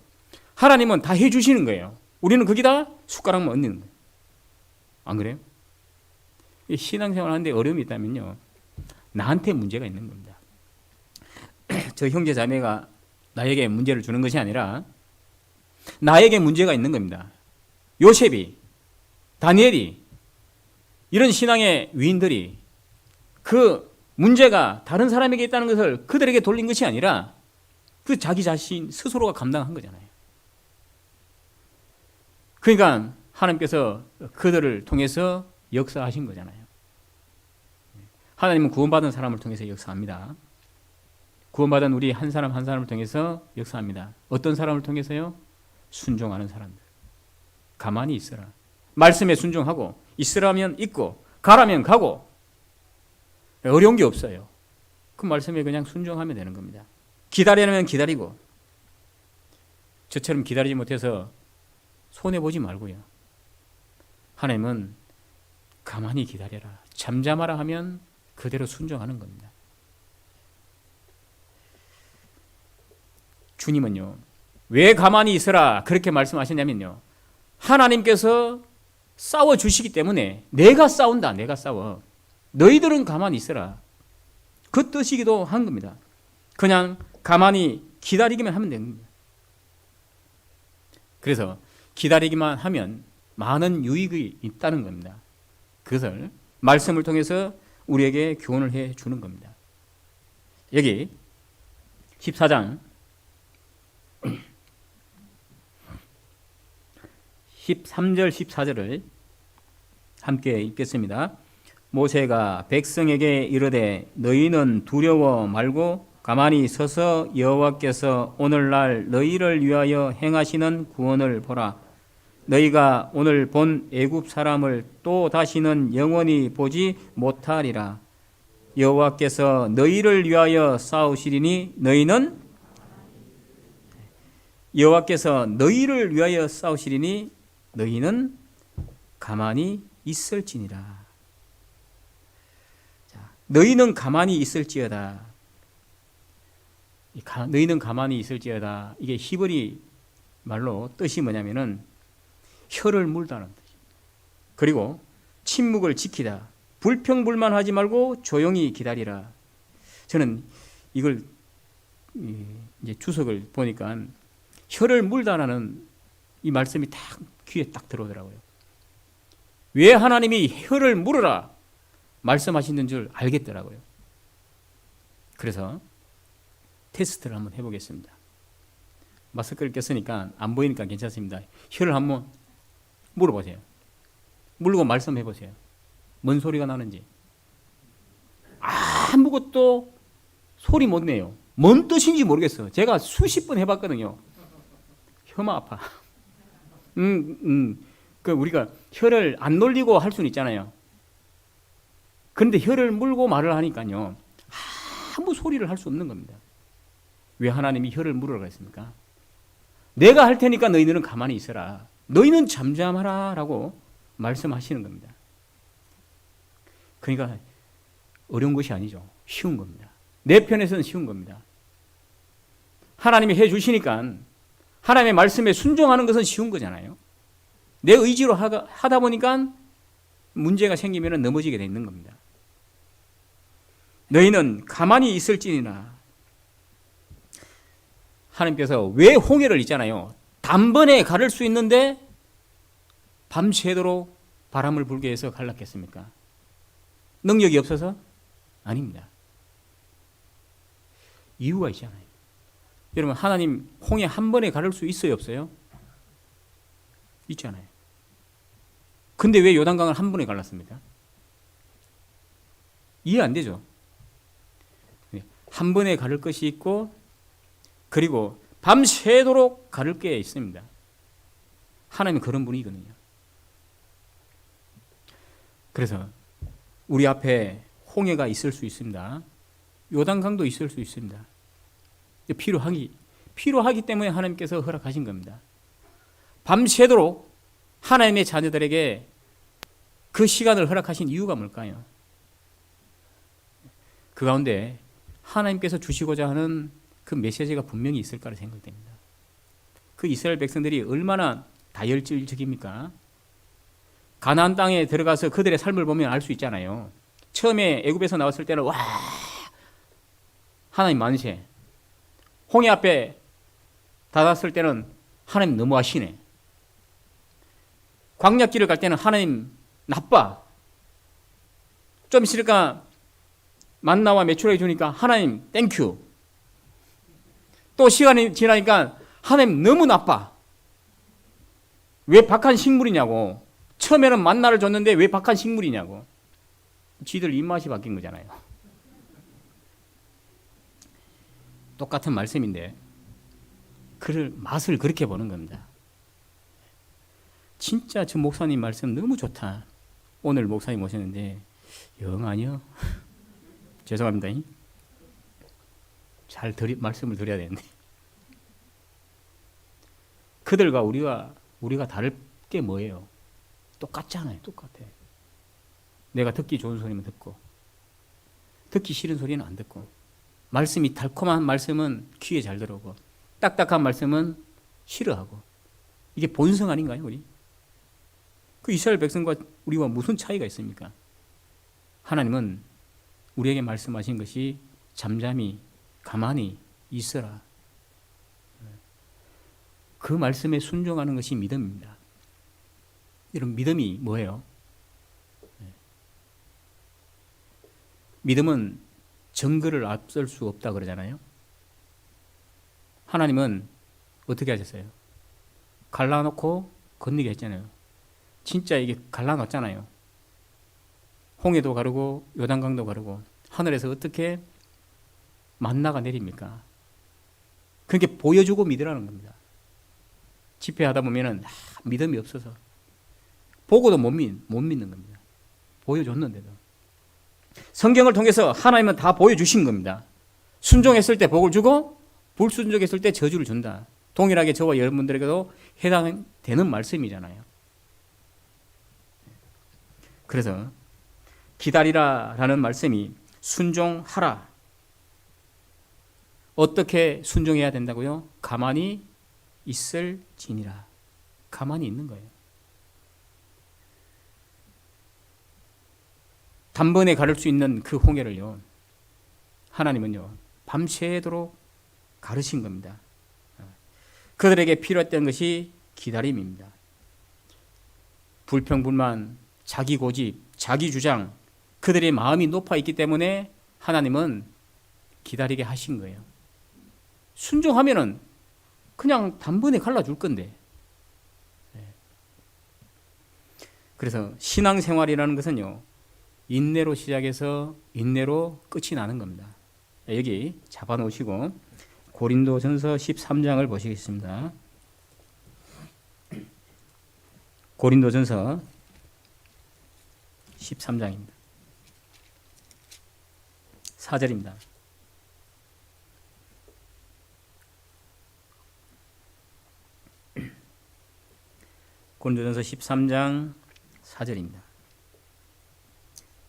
하나님은 다 해주시는 거예요. 우리는 거기다 숟가락만 얹는 거예요. 안 그래요? 신앙생활 하는데 어려움이 있다면요 나한테 문제가 있는 겁니다. 저 형제 자매가 나에게 문제를 주는 것이 아니라 나에게 문제가 있는 겁니다. 요셉이, 다니엘이, 이런 신앙의 위인들이 그 문제가 다른 사람에게 있다는 것을 그들에게 돌린 것이 아니라 그 자기 자신 스스로가 감당한 거잖아요. 그러니까 하나님께서 그들을 통해서 역사하신 거잖아요. 하나님은 구원받은 사람을 통해서 역사합니다. 구원받은 우리 한 사람 한 사람을 통해서 역사합니다. 어떤 사람을 통해서요? 순종하는 사람들. 가만히 있어라. 말씀에 순종하고 있으라면 있고 가라면 가고 어려운 게 없어요. 그 말씀에 그냥 순종하면 되는 겁니다. 기다리려면 기다리고 저처럼 기다리지 못해서 손해보지 말고요. 하나님은 가만히 기다려라. 잠잠하라 하면 그대로 순종하는 겁니다. 주님은요. 왜 가만히 있으라 그렇게 말씀하셨냐면요. 하나님께서 싸워주시기 때문에 내가 싸운다. 내가 싸워. 너희들은 가만히 있어라. 그 뜻이기도 한 겁니다. 그냥 가만히 기다리기만 하면 되는 겁니다. 그래서 기다리기만 하면 많은 유익이 있다는 겁니다. 그것을 말씀을 통해서 우리에게 교훈을 해 주는 겁니다. 여기 14장 13절 14절을 함께 읽겠습니다. 모세가 백성에게 이르되 너희는 두려워 말고 가만히 서서 여호와께서 오늘날 너희를 위하여 행하시는 구원을 보라. 너희가 오늘 본 애굽 사람을 또 다시는 영원히 보지 못하리라. 여호와께서 너희를 위하여 싸우시리니 너희는 여호와께서 너희를 위하여 싸우시리니 너희는 가만히 있을지니라. 자, 너희는 가만히 있을지어다. 너희는 가만히 있을지어다. 이게 히브리 말로 뜻이 뭐냐면은 혀를 물다는 뜻입니다. 그리고 침묵을 지키다. 불평불만하지 말고 조용히 기다리라. 저는 이걸 이제 주석을 보니까 혀를 물다라는 이 말씀이 딱 귀에 딱 들어오더라고요. 왜 하나님이 혀를 물으라 말씀하시는 줄 알겠더라고요. 그래서 테스트를 한번 해보겠습니다. 마스크를 꼈으니까 안 보이니까 괜찮습니다. 혀를 한번 물어보세요. 물고 말씀해보세요. 뭔 소리가 나는지. 아무것도 소리 못 내요. 뭔 뜻인지 모르겠어. 제가 수십 번 해봤거든요. 혀가 아파. 그 우리가 혀를 안 놀리고 할 수는 있잖아요. 그런데 혀를 물고 말을 하니까요. 아무 소리를 할 수 없는 겁니다. 왜 하나님이 혀를 물으라고 했습니까? 내가 할 테니까 너희들은 가만히 있어라. 너희는 잠잠하라 라고 말씀하시는 겁니다. 그러니까 어려운 것이 아니죠. 쉬운 겁니다. 내 편에서는 쉬운 겁니다. 하나님이 해 주시니까 하나님의 말씀에 순종하는 것은 쉬운 거잖아요. 내 의지로 하다 보니까 문제가 생기면 넘어지게 돼 있는 겁니다. 너희는 가만히 있을지니라. 하나님께서 왜 홍해를 있잖아요. 단번에 가를 수 있는데 밤새도록 바람을 불게 해서 갈랐겠습니까? 능력이 없어서? 아닙니다. 이유가 있잖아요. 여러분 하나님 홍해 한 번에 가를 수 있어요 없어요? 있잖아요. 근데 왜 요단강을 한 번에 갈랐습니까? 이해 안 되죠? 한 번에 가를 것이 있고 그리고 밤새도록 가를 게 있습니다. 하나님은 그런 분이거든요. 그래서 우리 앞에 홍해가 있을 수 있습니다. 요단강도 있을 수 있습니다. 필요하기 때문에 하나님께서 허락하신 겁니다. 밤새도록 하나님의 자녀들에게 그 시간을 허락하신 이유가 뭘까요? 그 가운데 하나님께서 주시고자 하는 그 메시지가 분명히 있을 거라 생각됩니다. 그 이스라엘 백성들이 얼마나 다혈질적입니까? 가나안 땅에 들어가서 그들의 삶을 보면 알 수 있잖아요. 처음에 애굽에서 나왔을 때는 와 하나님 만세. 홍해 앞에 닿았을 때는 하나님 너무하시네. 광야길을 갈 때는 하나님 나빠. 좀 있으니까 만나와 메추라기 주니까 하나님 땡큐. 또 시간이 지나니까 하나님 너무 나빠. 왜 박한 식물이냐고. 처음에는 만나를 줬는데 왜 박한 식물이냐고. 지들 입맛이 바뀐 거잖아요. 똑같은 말씀인데 그를 맛을 그렇게 보는 겁니다. 진짜 저 목사님 말씀 너무 좋다. 오늘 목사님 오셨는데 영 아니요. 죄송합니다. 잘 말씀을 드려야 되는데 그들과 우리가 다를 게 뭐예요? 똑같잖아요. 똑같아. 내가 듣기 좋은 소리만 듣고 듣기 싫은 소리는 안 듣고 말씀이 달콤한 말씀은 귀에 잘 들어오고 딱딱한 말씀은 싫어하고 이게 본성 아닌가요? 우리? 그 이스라엘 백성과 우리와 무슨 차이가 있습니까? 하나님은 우리에게 말씀하신 것이 잠잠히 가만히 있어라. 그 말씀에 순종하는 것이 믿음입니다. 여러분 믿음이 뭐예요? 믿음은 정글을 앞설 수 없다 그러잖아요. 하나님은 어떻게 하셨어요? 갈라놓고 건너게 했잖아요. 진짜 이게 갈라놨잖아요. 홍해도 가르고 요단강도 가르고 하늘에서 어떻게 만나가 내립니까? 그렇게 보여주고 믿으라는 겁니다. 집회하다 보면은 믿음이 없어서 보고도 못 믿는 겁니다. 보여줬는데도. 성경을 통해서 하나님은 다 보여주신 겁니다. 순종했을 때 복을 주고 불순종했을 때 저주를 준다. 동일하게 저와 여러분들에게도 해당되는 말씀이잖아요. 그래서 기다리라라는 말씀이 순종하라. 어떻게 순종해야 된다고요? 가만히 있을지니라. 가만히 있는 거예요. 단번에 가를 수 있는 그 홍해를요, 하나님은요 밤새도록 가르신 겁니다. 그들에게 필요했던 것이 기다림입니다. 불평불만, 자기 고집, 자기 주장, 그들의 마음이 높아 있기 때문에 하나님은 기다리게 하신 거예요. 순종하면은 그냥 단번에 갈라줄 건데. 그래서 신앙생활이라는 것은요, 인내로 시작해서 인내로 끝이 나는 겁니다. 여기 잡아놓으시고 고린도전서 13장을 보시겠습니다. 고린도전서 13장입니다. 4절입니다. 고린도전서 13장 4절입니다.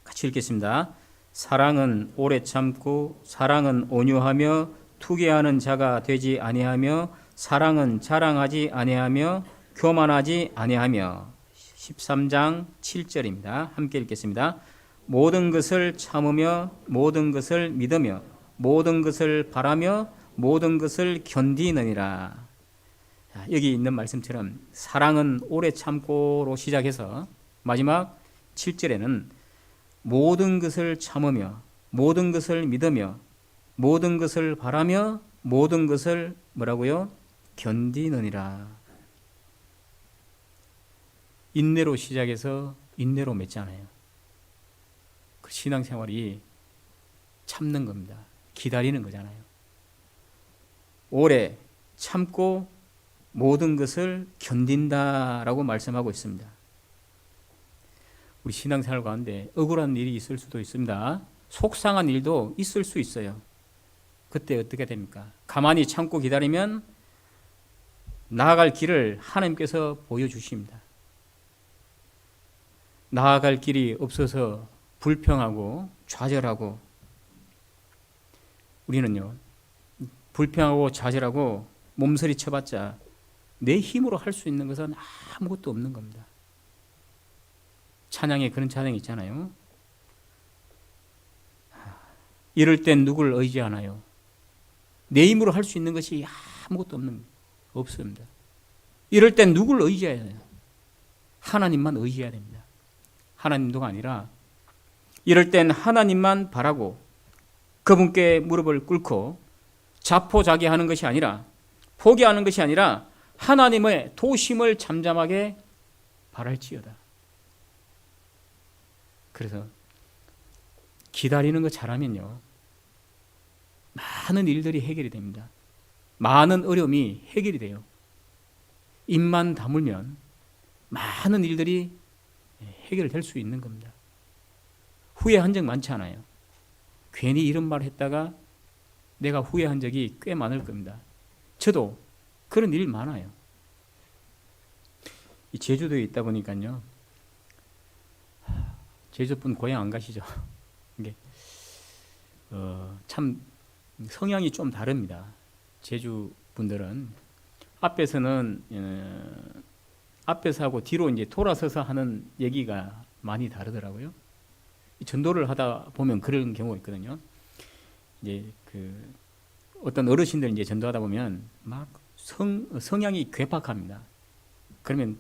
같이 읽겠습니다. 사랑은 오래 참고 사랑은 온유하며 투개하는 자가 되지 아니하며 사랑은 자랑하지 아니하며 교만하지 아니하며 13장 7절입니다. 함께 읽겠습니다. 모든 것을 참으며 모든 것을 믿으며 모든 것을 바라며 모든 것을 견디느니라. 여기 있는 말씀처럼 사랑은 오래 참고로 시작해서 마지막 7절에는 모든 것을 참으며 모든 것을 믿으며 모든 것을 바라며 모든 것을 뭐라고요? 견디느니라. 인내로 시작해서 인내로 맺잖아요. 그 신앙생활이 참는 겁니다. 기다리는 거잖아요. 오래 참고 모든 것을 견딘다라고 말씀하고 있습니다. 우리 신앙생활 가운데 억울한 일이 있을 수도 있습니다. 속상한 일도 있을 수 있어요. 그때 어떻게 됩니까? 가만히 참고 기다리면 나아갈 길을 하나님께서 보여주십니다. 나아갈 길이 없어서 불평하고 좌절하고 우리는요, 불평하고 좌절하고 몸서리 쳐봤자 내 힘으로 할 수 있는 것은 아무것도 없는 겁니다. 찬양에 그런 찬양이 있잖아요. 이럴 땐 누굴 의지하나요? 내 힘으로 할 수 있는 것이 아무것도 없습니다. 이럴 땐 누굴 의지해야 해요? 하나님만 의지해야 됩니다. 하나님도가 아니라 이럴 땐 하나님만 바라고 그분께 무릎을 꿇고 자포자기하는 것이 아니라, 포기하는 것이 아니라 하나님의 도심을 잠잠하게 바랄지어다. 그래서 기다리는 거 잘하면요, 많은 일들이 해결이 됩니다. 많은 어려움이 해결이 돼요. 입만 다물면 많은 일들이 해결될 수 있는 겁니다. 후회한 적 많지 않아요. 괜히 이런 말 했다가 내가 후회한 적이 꽤 많을 겁니다. 저도 그런 일 많아요. 이 제주도에 있다 보니까요, 제주분 고향 안 가시죠? 이게 참 성향이 좀 다릅니다. 제주 분들은 앞에서 하고 뒤로 이제 돌아서서 하는 얘기가 많이 다르더라고요. 전도를 하다 보면 그런 경우가 있거든요. 이제 어떤 어르신들 이제 전도하다 보면 막 성향이 괴팍합니다. 그러면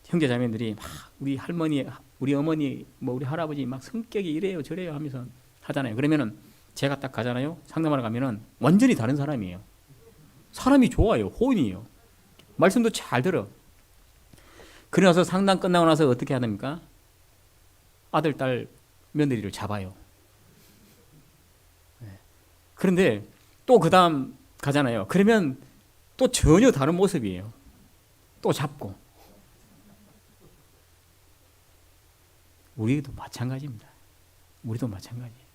형제자매들이 막 우리 할머니, 우리 어머니, 뭐 우리 할아버지 막 성격이 이래요 저래요 하면서 하잖아요. 그러면은 제가 딱 가잖아요. 상담하러 가면은 완전히 다른 사람이에요. 사람이 좋아요. 호인이에요. 말씀도 잘 들어. 그러나서 상담 끝나고 나서 어떻게 하답니까? 아들, 딸, 며느리를 잡아요. 그런데 또 그 다음 가잖아요. 그러면 또 전혀 다른 모습이에요. 또 잡고. 우리도 마찬가지입니다. 우리도 마찬가지예요.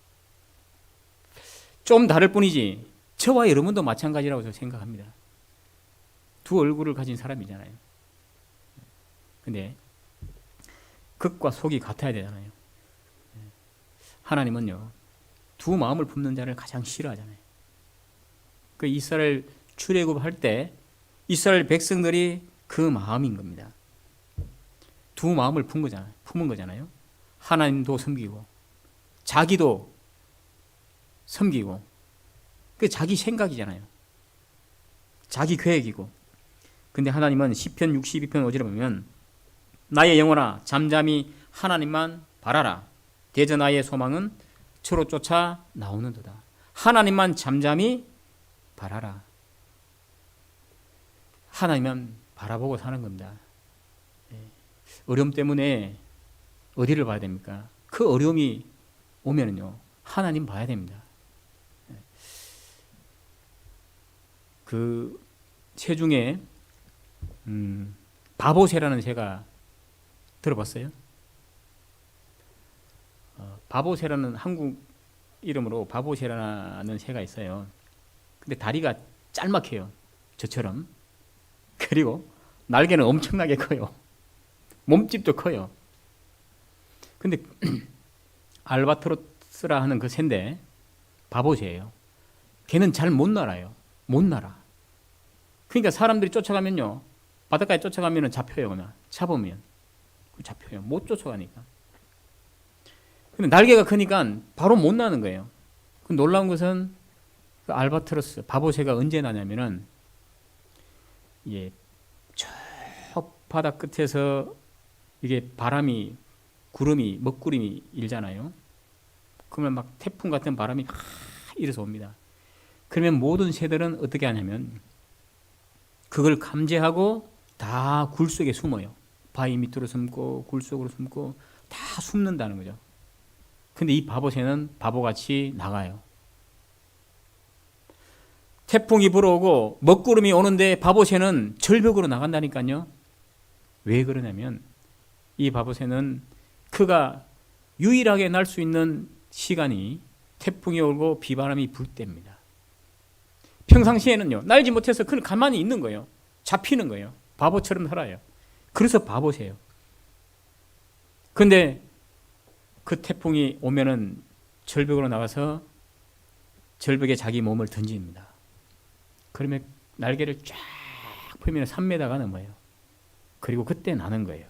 좀 다를 뿐이지 저와 여러분도 마찬가지라고 저는 생각합니다. 두 얼굴을 가진 사람이잖아요. 근데 극과 속이 같아야 되잖아요. 하나님은요, 두 마음을 품는 자를 가장 싫어하잖아요. 그 이스라엘 출애굽할 때 이스라엘 백성들이 그 마음인 겁니다. 두 마음을 품은 거잖아요. 하나님도 섬기고 자기도 섬기고, 그 자기 생각이잖아요. 자기 계획이고. 근데 하나님은 시편 62편 5절에 보면 나의 영혼아 잠잠히 하나님만 바라라. 대저 나의 소망은 주로 쫓아 나오는도다. 하나님만 잠잠히 바라라. 하나님만 바라보고 사는 겁니다. 어려움 때문에 어디를 봐야 됩니까? 그 어려움이 오면은요, 하나님 봐야 됩니다. 그 새 중에 바보새라는 새가 들어봤어요? 바보새라는 한국 이름으로 바보새라는 새가 있어요. 근데 다리가 짤막해요. 저처럼. 그리고 날개는 엄청나게 커요. 몸집도 커요. 근데 알바트로스라 하는 그 새인데 바보새예요. 걔는 잘 못 날아요. 못 날아. 그러니까 사람들이 쫓아가면요, 바닷가에 쫓아가면 잡혀요. 그냥 잡으면 잡혀요. 못 쫓아가니까. 근데 날개가 크니까 바로 못 나는 거예요. 그 놀라운 것은 그 알바트로스 바보새가 언제 나냐면은 예, 저 바다 끝에서 이게 바람이 구름이 먹구름이 일잖아요. 그러면 막 태풍 같은 바람이 막 일어서 옵니다. 그러면 모든 새들은 어떻게 하냐면 그걸 감지하고 다 굴 속에 숨어요. 바위 밑으로 숨고 굴 속으로 숨고 다 숨는다는 거죠. 근데 이 바보새는 바보같이 나가요. 태풍이 불어오고 먹구름이 오는데 바보새는 절벽으로 나간다니까요. 왜 그러냐면 이 바보새는 그가 유일하게 날 수 있는 시간이 태풍이 오고 비바람이 불 때입니다. 평상시에는요, 날지 못해서 그냥 가만히 있는 거예요. 잡히는 거예요. 바보처럼 살아요. 그래서 바보새예요. 근데 그 태풍이 오면은 절벽으로 나가서 절벽에 자기 몸을 던집니다. 그러면 날개를 쫙 펴면 3m가 넘어요. 그리고 그때 나는 거예요.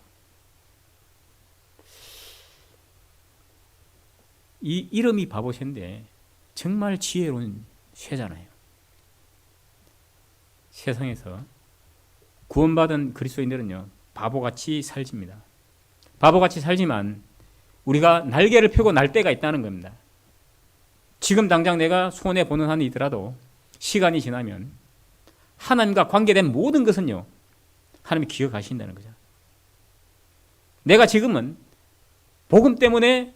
이 이름이 바보새인데 정말 지혜로운 새잖아요. 세상에서 구원받은 그리스도인들은요, 바보같이 살집니다. 바보같이 살지만 우리가 날개를 펴고 날 때가 있다는 겁니다. 지금 당장 내가 손해보는 한이 있더라도 시간이 지나면 하나님과 관계된 모든 것은요, 하나님이 기억하신다는 거죠. 내가 지금은 복음 때문에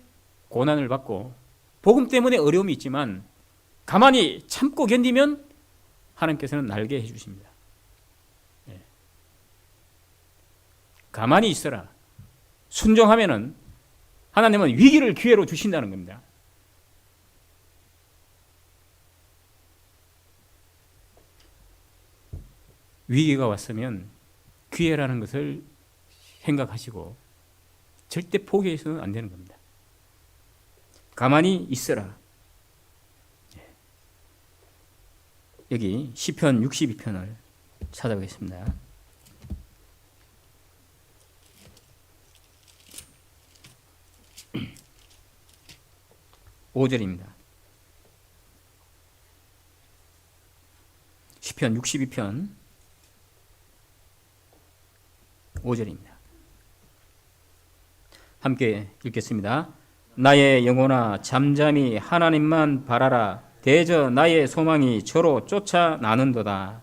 고난을 받고 복음 때문에 어려움이 있지만 가만히 참고 견디면 하나님께서는 날게 해주십니다. 가만히 있어라. 순종하면은 하나님은 위기를 기회로 주신다는 겁니다. 위기가 왔으면 기회라는 것을 생각하시고 절대 포기해서는 안 되는 겁니다. 가만히 있어라. 여기 시편 62편을 찾아보겠습니다. 5절입니다. 시편 62편 5절입니다. 함께 읽겠습니다. 나의 영혼아 잠잠히 하나님만 바라라. 대저 나의 소망이 저로 쫓아나는도다.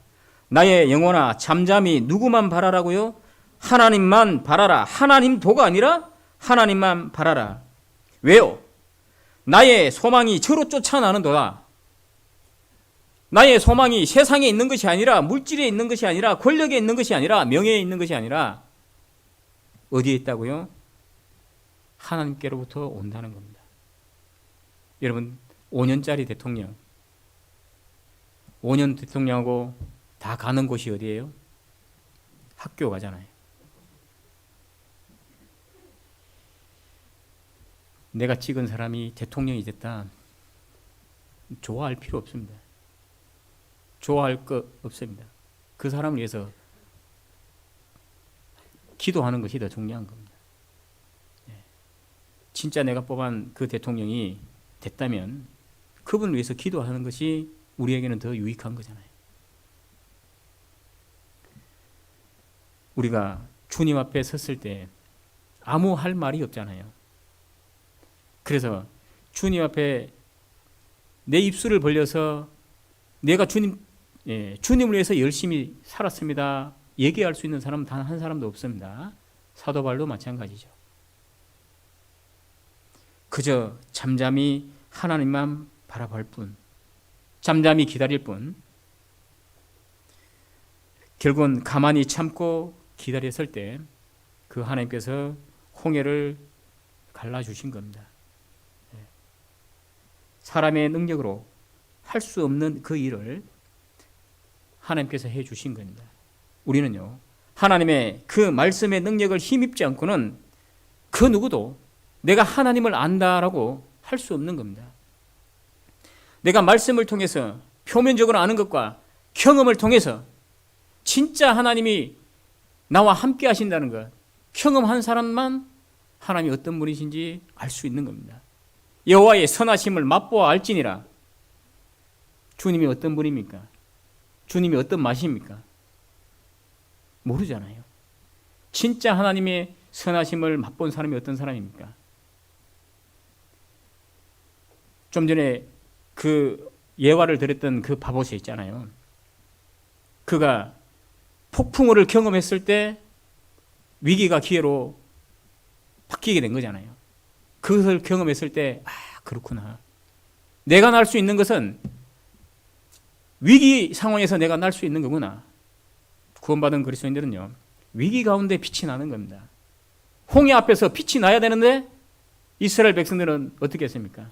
나의 영혼아 잠잠히 누구만 바라라고요? 하나님만 바라라. 하나님도가 아니라 하나님만 바라라. 왜요? 나의 소망이 저로 쫓아나는도다. 나의 소망이 세상에 있는 것이 아니라, 물질에 있는 것이 아니라, 권력에 있는 것이 아니라, 명예에 있는 것이 아니라 어디에 있다고요? 하나님께로부터 온다는 겁니다. 여러분 5년짜리 대통령, 5년 대통령하고 다 가는 곳이 어디예요? 학교 가잖아요. 내가 찍은 사람이 대통령이 됐다. 좋아할 필요 없습니다. 좋아할 것 없습니다. 그 사람을 위해서 기도하는 것이 더 중요한 겁니다. 진짜 내가 뽑은 그 대통령이 됐다면 그분을 위해서 기도하는 것이 우리에게는 더 유익한 거잖아요. 우리가 주님 앞에 섰을 때 아무 할 말이 없잖아요. 그래서 주님 앞에 내 입술을 벌려서 내가 주님을 위해서 열심히 살았습니다 얘기할 수 있는 사람은 단 한 사람도 없습니다. 사도 바울도 마찬가지죠. 그저 잠잠히 하나님만 바라볼 뿐, 잠잠히 기다릴 뿐, 결국은 가만히 참고 기다렸을 때 그 하나님께서 홍해를 갈라주신 겁니다. 사람의 능력으로 할 수 없는 그 일을 하나님께서 해주신 겁니다. 우리는요, 하나님의 그 말씀의 능력을 힘입지 않고는 그 누구도 내가 하나님을 안다라고 할 수 없는 겁니다. 내가 말씀을 통해서 표면적으로 아는 것과 경험을 통해서 진짜 하나님이 나와 함께 하신다는 것, 경험한 사람만 하나님이 어떤 분이신지 알 수 있는 겁니다. 여호와의 선하심을 맛보아 알지니라. 주님이 어떤 분입니까? 주님이 어떤 맛입니까? 모르잖아요. 진짜 하나님의 선하심을 맛본 사람이 어떤 사람입니까? 좀 전에 그 예화를 드렸던 그 바보새 있잖아요. 그가 폭풍우를 경험했을 때 위기가 기회로 바뀌게 된 거잖아요. 그것을 경험했을 때 그렇구나. 내가 날 수 있는 것은 위기 상황에서 내가 날 수 있는 거구나. 구원받은 그리스도인들은요, 위기 가운데 빛이 나는 겁니다. 홍해 앞에서 빛이 나야 되는데 이스라엘 백성들은 어떻게 했습니까?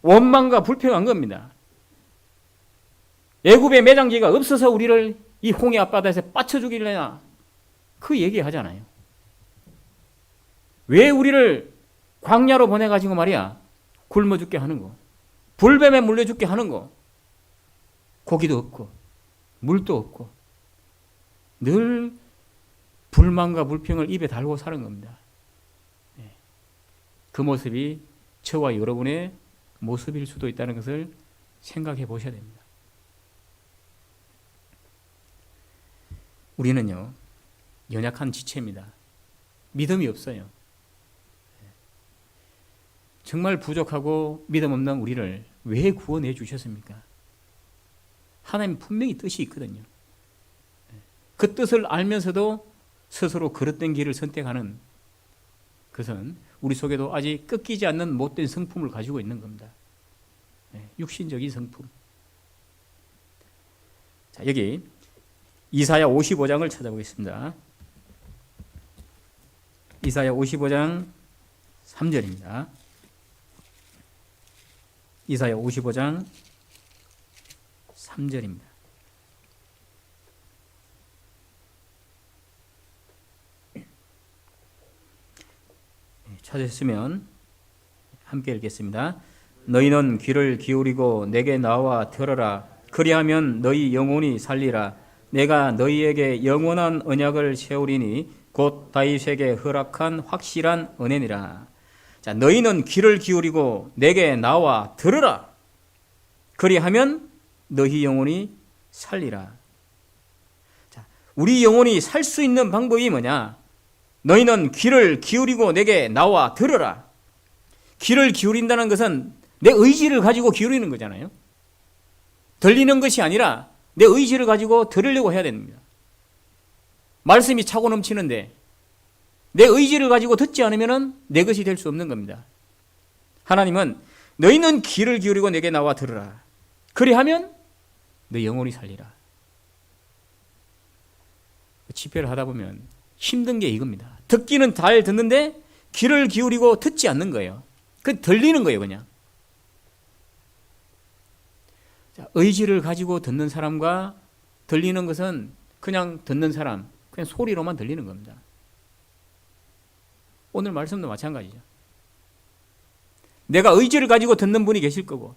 원망과 불평한 겁니다. 애굽의 매장지가 없어서 우리를 이 홍해 앞바다에서 빠쳐 죽이려나, 그 얘기하잖아요. 왜 우리를 광야로 보내가지고 말이야 굶어 죽게 하는 거, 불뱀에 물려 죽게 하는 거, 고기도 없고 물도 없고 늘 불만과 불평을 입에 달고 사는 겁니다. 그 모습이 저와 여러분의 모습일 수도 있다는 것을 생각해 보셔야 됩니다. 우리는요, 연약한 지체입니다. 믿음이 없어요. 정말 부족하고 믿음 없는 우리를 왜 구원해 주셨습니까? 하나님 분명히 뜻이 있거든요. 그 뜻을 알면서도 스스로 그릇된 길을 선택하는 그것은 우리 속에도 아직 꺾이지 않는 못된 성품을 가지고 있는 겁니다. 육신적인 성품. 자, 여기 이사야 55장을 찾아보겠습니다. 이사야 55장 3절입니다. 이사야 55장 3절입니다. 찾으셨으면 함께 읽겠습니다. 너희는 귀를 기울이고 내게 나와 들어라. 그리하면 너희 영혼이 살리라. 내가 너희에게 영원한 언약을 세우리니 곧 다윗에게 허락한 확실한 은혜니라. 자, 너희는 귀를 기울이고 내게 나와 들으라. 그리하면 너희 영혼이 살리라. 자, 우리 영혼이 살 수 있는 방법이 뭐냐? 너희는 귀를 기울이고 내게 나와 들으라. 귀를 기울인다는 것은 내 의지를 가지고 기울이는 거잖아요. 들리는 것이 아니라 내 의지를 가지고 들으려고 해야 됩니다. 말씀이 차고 넘치는데 내 의지를 가지고 듣지 않으면 내 것이 될 수 없는 겁니다. 하나님은 너희는 귀를 기울이고 내게 나와 들으라. 그리하면 너 영혼이 살리라. 집회를 하다 보면 힘든 게 이겁니다. 듣기는 잘 듣는데 귀를 기울이고 듣지 않는 거예요. 그 들리는 거예요, 그냥. 자, 의지를 가지고 듣는 사람과 들리는 것은 그냥 듣는 사람, 그냥 소리로만 들리는 겁니다. 오늘 말씀도 마찬가지죠. 내가 의지를 가지고 듣는 분이 계실 거고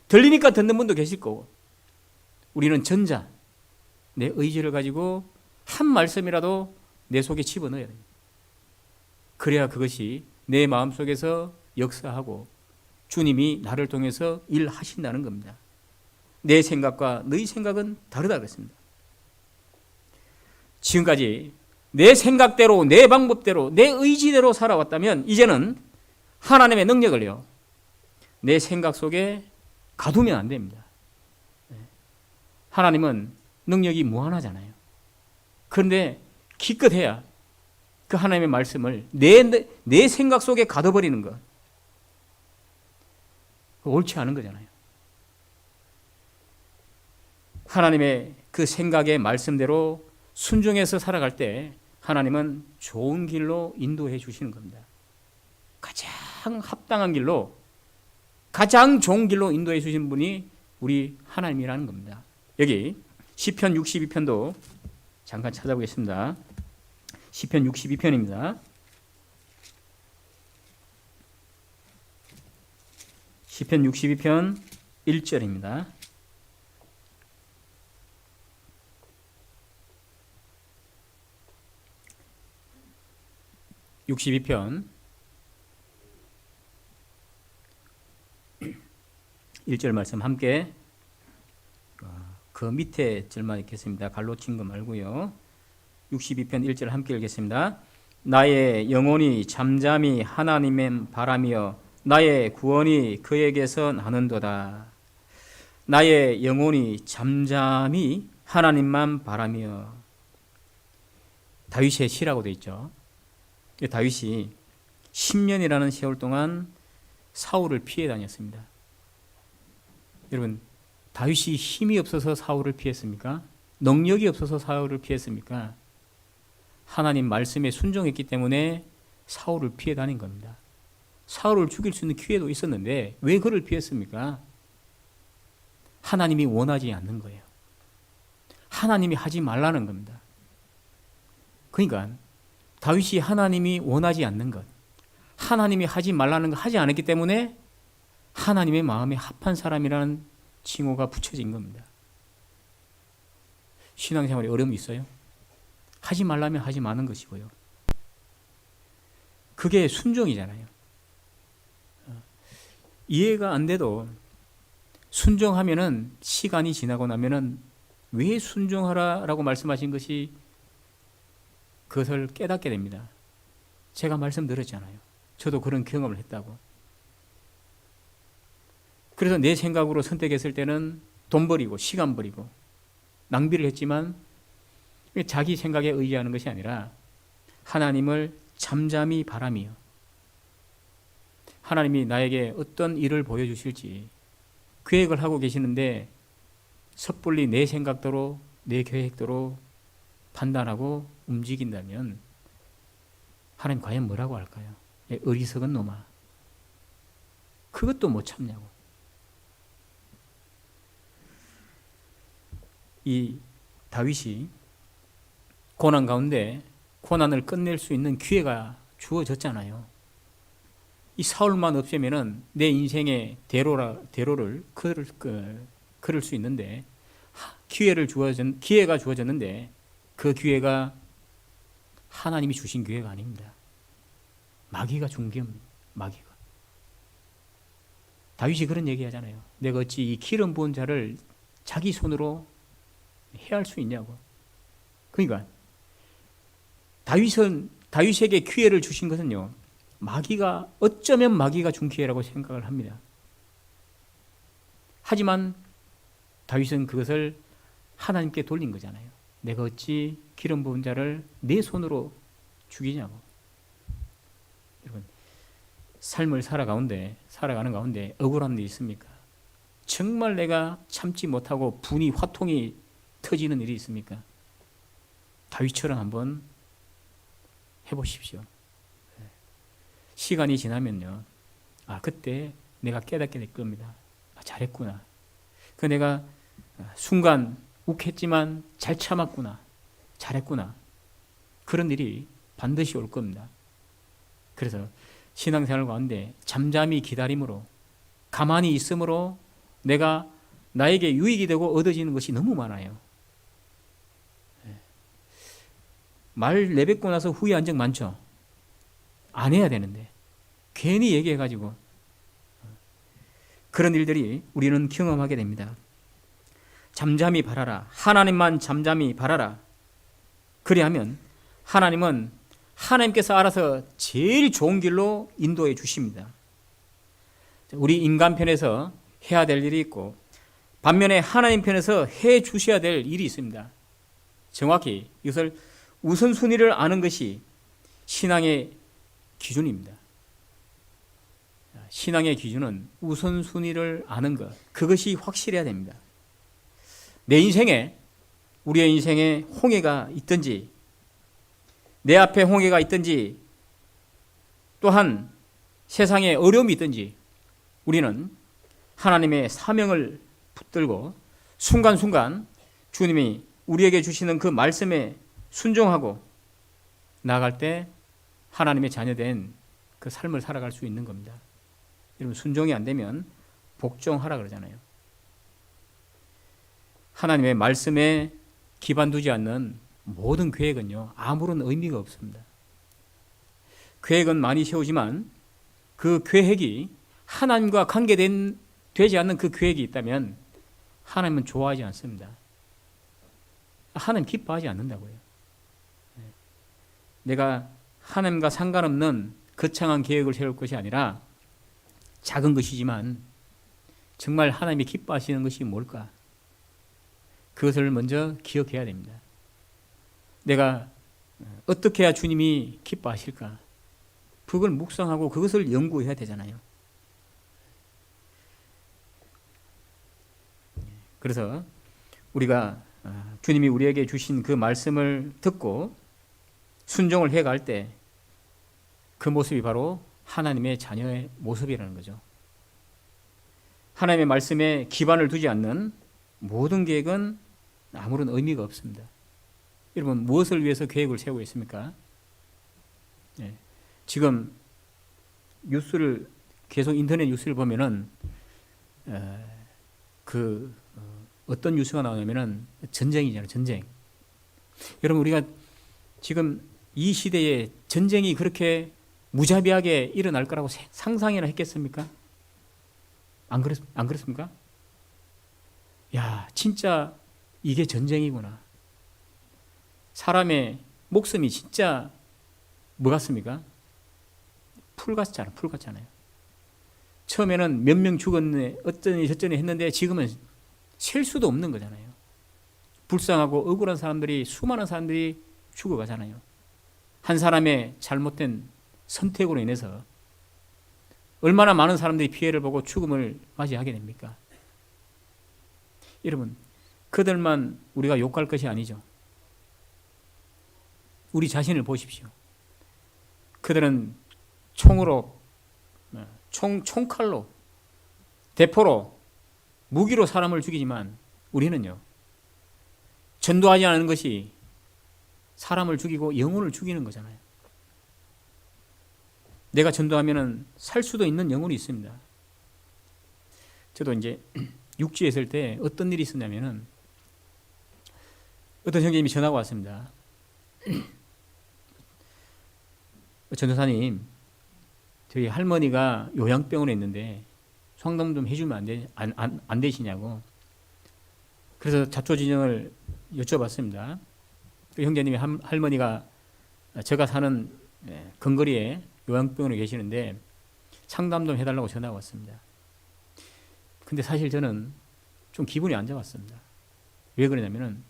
들리니까 듣는 분도 계실 거고 우리는 전자, 내 의지를 가지고 한 말씀이라도 내 속에 집어넣어야 됩니다. 그래야 그것이 내 마음속에서 역사하고 주님이 나를 통해서 일하신다는 겁니다. 내 생각과 너희 생각은 다르다 그랬습니다. 지금까지 내 생각대로, 내 방법대로, 내 의지대로 살아왔다면 이제는 하나님의 능력을요, 내 생각 속에 가두면 안 됩니다. 하나님은 능력이 무한하잖아요. 그런데 기껏해야 그 하나님의 말씀을 내 생각 속에 가둬버리는 것, 옳지 않은 거잖아요. 하나님의 그 생각의 말씀대로 순종해서 살아갈 때 하나님은 좋은 길로 인도해 주시는 겁니다. 가장 합당한 길로, 가장 좋은 길로 인도해 주신 분이 우리 하나님이라는 겁니다. 여기 시편 62편도 잠깐 찾아보겠습니다. 시편 62편입니다. 시편 62편 1절입니다. (62편) 1절 말씀 함께, 그 밑에 절만 읽겠습니다. 갈로 친 거 말고요. 62편 1절 함께 읽겠습니다. 나의 영혼이 잠잠히 하나님의 바라며 나의 구원이 그에게서 나는도다. 나의 영혼이 잠잠히 하나님만 바라며. 다윗의 시라고 되어 있죠. 다윗이 10년이라는 세월 동안 사울을 피해 다녔습니다. 여러분, 다윗이 힘이 없어서 사울을 피했습니까? 능력이 없어서 사울을 피했습니까? 하나님 말씀에 순종했기 때문에 사울을 피해 다닌 겁니다. 사울을 죽일 수 있는 기회도 있었는데 왜 그를 피했습니까? 하나님이 원하지 않는 거예요. 하나님이 하지 말라는 겁니다. 그러니까 다윗이 하나님이 원하지 않는 것, 하나님이 하지 말라는 것 하지 않았기 때문에 하나님의 마음에 합한 사람이라는 칭호가 붙여진 겁니다. 신앙생활에 어려움이 있어요? 하지 말라면 하지 마는 것이고요. 그게 순종이잖아요. 이해가 안 돼도 순종하면은, 시간이 지나고 나면은 왜 순종하라라고 말씀하신 것이, 그것을 깨닫게 됩니다. 제가 말씀드렸잖아요. 저도 그런 경험을 했다고. 그래서 내 생각으로 선택했을 때는 돈 버리고 시간 버리고 낭비를 했지만 자기 생각에 의지하는 것이 아니라 하나님을 잠잠히 바라며 하나님이 나에게 어떤 일을 보여주실지 계획을 하고 계시는데 섣불리 내 생각대로 내 계획대로 판단하고 움직인다면 하나님 과연 뭐라고 할까요? 어리석은 놈아. 그것도 못 참냐고. 이 다윗이 고난 가운데 고난을 끝낼 수 있는 기회가 주어졌잖아요. 이 사울만 없애면은 내 인생의 대로를 걸을 수 있는데 기회가 주어졌는데 그 기회가 하나님이 주신 기회가 아닙니다. 마귀가 준 기회입니다. 마귀가. 다윗이 그런 얘기하잖아요. 내가 어찌 이 기름 부은 자를 자기 손으로 해할 수 있냐고. 그러니까 다윗에게 기회를 주신 것은요, 어쩌면 마귀가 준 기회라고 생각을 합니다. 하지만 다윗은 그것을 하나님께 돌린 거잖아요. 내가 어찌 기름 부은 자를 내 손으로 죽이냐고. 여러분, 삶을 살아가는 가운데 억울한 일이 있습니까? 정말 내가 참지 못하고 분이 화통이 터지는 일이 있습니까? 다윗처럼 한번 해보십시오. 시간이 지나면요, 그때 내가 깨닫게 될 겁니다. 잘했구나. 내가 순간 욱했지만 잘 참았구나. 잘했구나. 그런 일이 반드시 올 겁니다. 그래서 신앙생활 가운데 잠잠히 기다림으로, 가만히 있음으로 나에게 유익이 되고 얻어지는 것이 너무 많아요. 말 내뱉고 나서 후회한 적 많죠. 안 해야 되는데 괜히 얘기해가지고 그런 일들이 우리는 경험하게 됩니다. 잠잠히 바라라. 하나님만 잠잠히 바라라. 그리하면 하나님은 하나님께서 알아서 제일 좋은 길로 인도해 주십니다. 우리 인간 편에서 해야 될 일이 있고 반면에 하나님 편에서 해 주셔야 될 일이 있습니다. 정확히 이것을 우선순위를 아는 것이 신앙의 기준입니다. 신앙의 기준은 우선순위를 아는 것, 그것이 확실해야 됩니다. 우리의 인생에 홍해가 있든지, 내 앞에 홍해가 있든지, 또한 세상에 어려움이 있든지, 우리는 하나님의 사명을 붙들고 순간순간 주님이 우리에게 주시는 그 말씀에 순종하고 나아갈 때 하나님의 자녀된 그 삶을 살아갈 수 있는 겁니다. 여러분, 순종이 안 되면 복종하라 그러잖아요. 하나님의 말씀에 기반 두지 않는 모든 계획은요, 아무런 의미가 없습니다. 계획은 많이 세우지만 그 계획이 하나님과 관계되지 않는 그 계획이 있다면 하나님은 좋아하지 않습니다. 하나님 기뻐하지 않는다고요. 내가 하나님과 상관없는 거창한 계획을 세울 것이 아니라 작은 것이지만 정말 하나님이 기뻐하시는 것이 뭘까? 그것을 먼저 기억해야 됩니다. 내가 어떻게 해야 주님이 기뻐하실까? 그걸 묵상하고 그것을 연구해야 되잖아요. 그래서 우리가 주님이 우리에게 주신 그 말씀을 듣고 순종을 해갈 때 그 모습이 바로 하나님의 자녀의 모습이라는 거죠. 하나님의 말씀에 기반을 두지 않는 모든 계획은 아무런 의미가 없습니다. 여러분, 무엇을 위해서 계획을 세우고 있습니까? 지금 뉴스를 계속 인터넷 뉴스를 보면은 어떤 뉴스가 나오냐면은 전쟁이잖아요. 전쟁. 여러분, 우리가 지금 이 시대에 전쟁이 그렇게 무자비하게 일어날 거라고 상상이나 했겠습니까? 안 그렇습니까? 야, 진짜 이게 전쟁이구나. 사람의 목숨이 진짜 뭐 같습니까? 풀 같잖아요. 처음에는 몇 명 죽었네, 어쩌니 저쩌니 했는데 지금은 셀 수도 없는 거잖아요. 불쌍하고 억울한 사람들이, 수많은 사람들이 죽어가잖아요. 한 사람의 잘못된 선택으로 인해서 얼마나 많은 사람들이 피해를 보고 죽음을 맞이하게 됩니까? 여러분, 그들만 우리가 욕할 것이 아니죠. 우리 자신을 보십시오. 그들은 총으로, 총칼로, 대포로, 무기로 사람을 죽이지만 우리는요, 전도하지 않은 것이 사람을 죽이고 영혼을 죽이는 거잖아요. 내가 전도하면은 살 수도 있는 영혼이 있습니다. 저도 이제 육지에 있을 때 어떤 일이 있었냐면은 어떤 형제님이 전화가 왔습니다. 전도사님, 저희 할머니가 요양병원에 있는데 상담 좀 해주면 안 되시냐고. 그래서 자초지종을 여쭤봤습니다. 그 형제님이 할머니가 제가 사는 근거리에 요양병원에 계시는데 상담 좀 해달라고 전화가 왔습니다. 근데 사실 저는 좀 기분이 안 좋았습니다. 왜 그러냐면은,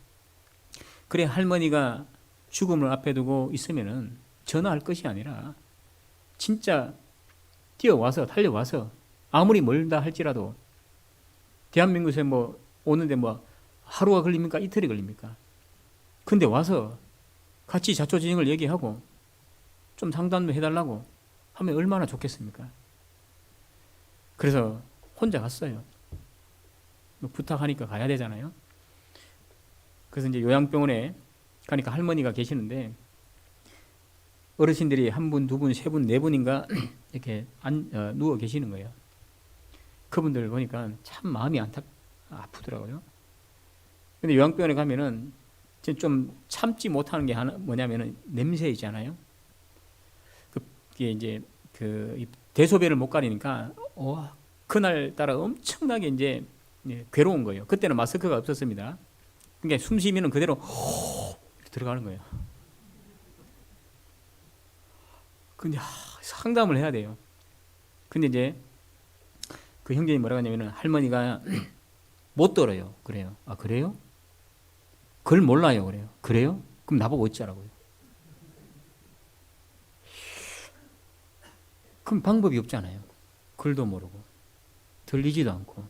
그래 할머니가 죽음을 앞에 두고 있으면은 전화할 것이 아니라 진짜 뛰어와서, 달려와서, 아무리 멀다 할지라도 대한민국에 뭐 오는데 뭐 하루가 걸립니까? 이틀이 걸립니까? 근데 와서 같이 자초지종을 얘기하고 좀 상담도 해달라고 하면 얼마나 좋겠습니까? 그래서 혼자 갔어요. 뭐 부탁하니까 가야 되잖아요. 그래서 이제 요양병원에 가니까 할머니가 계시는데 어르신들이 한 분, 두 분, 세 분, 네 분인가 이렇게 누워 계시는 거예요. 그분들 보니까 참 마음이 아프더라고요. 근데 요양병원에 가면은 좀 참지 못하는 게 하나 뭐냐면은 냄새 있잖아요. 그게 이제 그 대소변을 못 가리니까 그날 따라 엄청나게 이제 괴로운 거예요. 그때는 마스크가 없었습니다. 그러니까 숨 쉬면은 그대로 들어가는 거예요. 근데 상담을 해야 돼요. 근데 이제 그 형제님 뭐라고 하냐면은 할머니가 못 들어요. 그래요. 아, 그래요? 그걸 몰라요. 그래요. 그래요? 그럼 나보고 어쩌라고요? 그럼 방법이 없잖아요. 글도 모르고 들리지도 않고.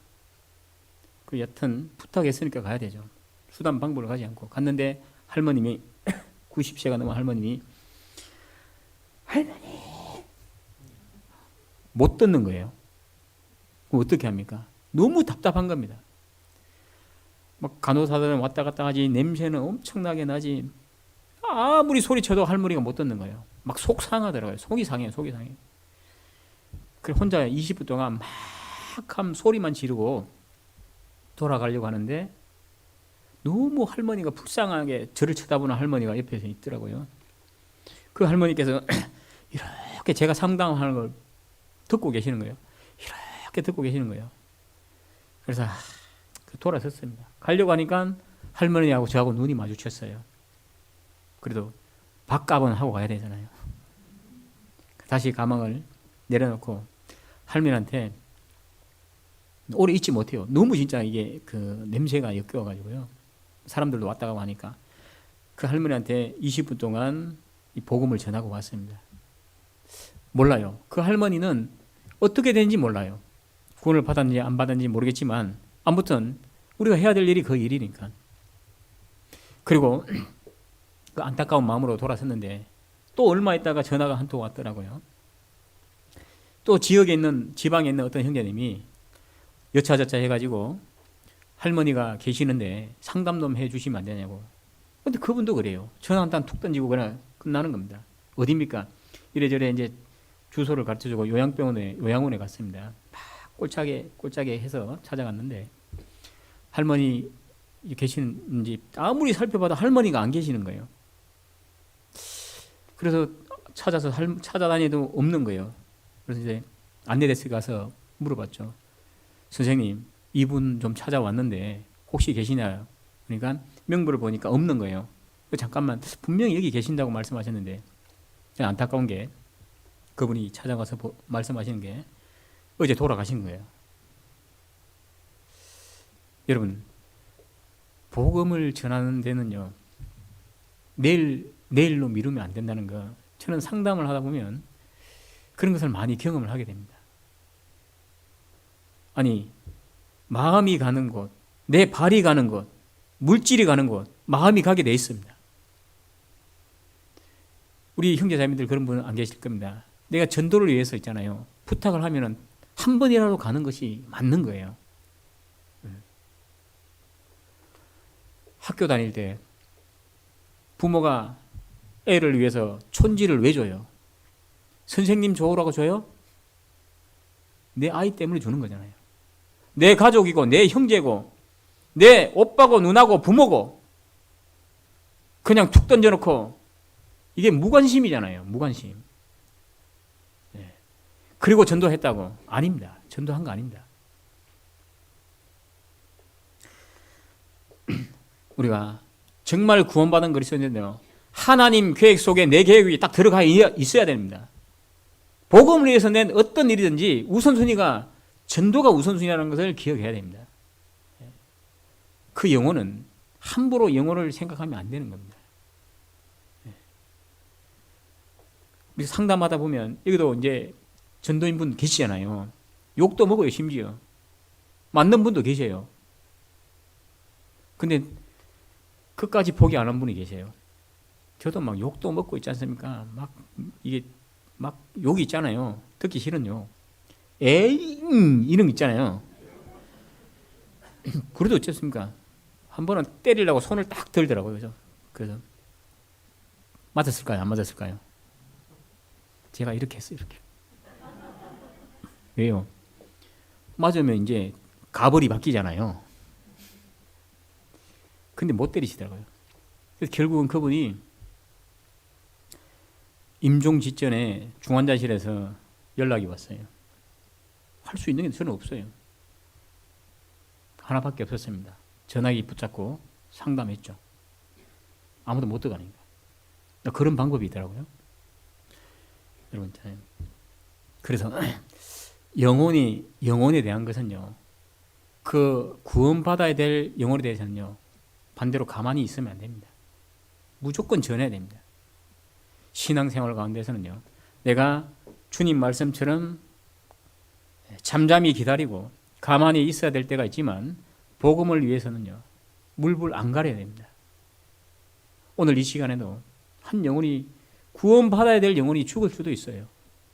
그 여튼 부탁했으니까 가야 되죠. 수단 방법을 가지 않고 갔는데 할머님이 90세가 넘은 할머님이 못 듣는 거예요. 그럼 어떻게 합니까? 너무 답답한 겁니다. 막 간호사들은 왔다 갔다 하지, 냄새는 엄청나게 나지, 아무리 소리쳐도 할머니가 못 듣는 거예요. 막 속 상하더라고요. 속이 상해요. 그래 혼자 20분 동안 막 소리만 지르고 돌아가려고 하는데 너무 할머니가 불쌍하게 저를 쳐다보는 할머니가 옆에서 있더라고요. 그 할머니께서 이렇게 제가 상담하는 걸 듣고 계시는 거예요. 이렇게 듣고 계시는 거예요. 그래서 돌아섰습니다. 가려고 하니까 할머니하고 저하고 눈이 마주쳤어요. 그래도 밥값은 하고 가야 되잖아요. 다시 가방을 내려놓고 할머니한테 오래 있지 못해요. 너무 진짜 이게 그 냄새가 역겨워가지고요. 사람들도 왔다 가고 하니까 그 할머니한테 20분 동안 이 복음을 전하고 왔습니다. 몰라요. 그 할머니는 어떻게 된지 몰라요. 구원을 받았는지 안 받았는지 모르겠지만 아무튼 우리가 해야 될 일이 그 일이니까. 그리고 그 안타까운 마음으로 돌아섰는데 또 얼마 있다가 전화가 한 통 왔더라고요. 또 지방에 있는 어떤 형제님이 여차저차 해가지고 할머니가 계시는데 상담 좀 해주시면 안 되냐고. 근데 그분도 그래요. 전화 한 통 툭 던지고 그냥 끝나는 겁니다. 어딥니까? 이래저래 이제 주소를 가르쳐주고 요양원에 갔습니다. 막 꼴짜게 해서 찾아갔는데 할머니 계시는지 아무리 살펴봐도 할머니가 안 계시는 거예요. 그래서 찾아다니도 없는 거예요. 그래서 이제 안내데스크 가서 물어봤죠. 선생님, 이분 좀 찾아왔는데 혹시 계시나요? 그러니까 명부를 보니까 없는 거예요. 잠깐만, 분명히 여기 계신다고 말씀하셨는데 안타까운 게 그분이 찾아가서 말씀하시는 게 어제 돌아가신 거예요. 여러분, 복음을 전하는 데는요, 내일로 미루면 안 된다는 거, 저는 상담을 하다 보면 그런 것을 많이 경험을 하게 됩니다. 아니, 마음이 가는 곳, 내 발이 가는 곳, 물질이 가는 곳, 마음이 가게 돼 있습니다. 우리 형제자매들 그런 분은 안 계실 겁니다. 내가 전도를 위해서 있잖아요. 부탁을 하면은 한 번이라도 가는 것이 맞는 거예요. 학교 다닐 때 부모가 애를 위해서 촌지를 왜 줘요? 선생님 좋으라고 줘요? 내 아이 때문에 주는 거잖아요. 내 가족이고 내 형제고 내 오빠고 누나고 부모고 그냥 툭 던져놓고 이게 무관심이잖아요. 무관심. 네. 그리고 전도했다고? 아닙니다. 전도한 거 아닙니다. 우리가 정말 구원받은 그리스도인들은요, 하나님 계획 속에 내 계획이 딱 들어가 있어야 됩니다. 복음을 위해서 낸 어떤 일이든지 우선순위가 전도가 우선순위라는 것을 기억해야 됩니다. 그 영혼은 함부로 영혼을 생각하면 안 되는 겁니다. 우리 상담하다 보면 여기도 이제 전도인 분 계시잖아요. 욕도 먹어요. 심지어 맞는 분도 계세요. 근데 끝까지 포기 안 한 분이 계세요. 저도 막 욕도 먹고 있지 않습니까? 막 이게 막 욕이 있잖아요. 듣기 싫은 욕. 에이 이런 거 있잖아요. 그래도 어쨌습니까? 한 번은 때리려고 손을 딱 들더라고요. 그래서 맞았을까요? 안 맞았을까요? 제가 이렇게 했어요. 이렇게. 왜요? 맞으면 이제 가벌이 바뀌잖아요. 근데 못 때리시더라고요. 그래서 결국은 그분이 임종 직전에 중환자실에서 연락이 왔어요. 할 수 있는 게 저는 없어요. 하나밖에 없었습니다. 전화기 붙잡고 상담했죠. 아무도 못 들어가니까. 그런 방법이 있더라고요. 여러분, 그래서 영혼에 대한 것은요, 그 구원받아야 될 영혼에 대해서는요, 반대로 가만히 있으면 안 됩니다. 무조건 전해야 됩니다. 신앙생활 가운데서는요, 내가 주님 말씀처럼 잠잠히 기다리고 가만히 있어야 될 때가 있지만 복음을 위해서는요, 물불 안 가려야 됩니다. 오늘 이 시간에도 한 영혼이 구원받아야 될 영혼이 죽을 수도 있어요.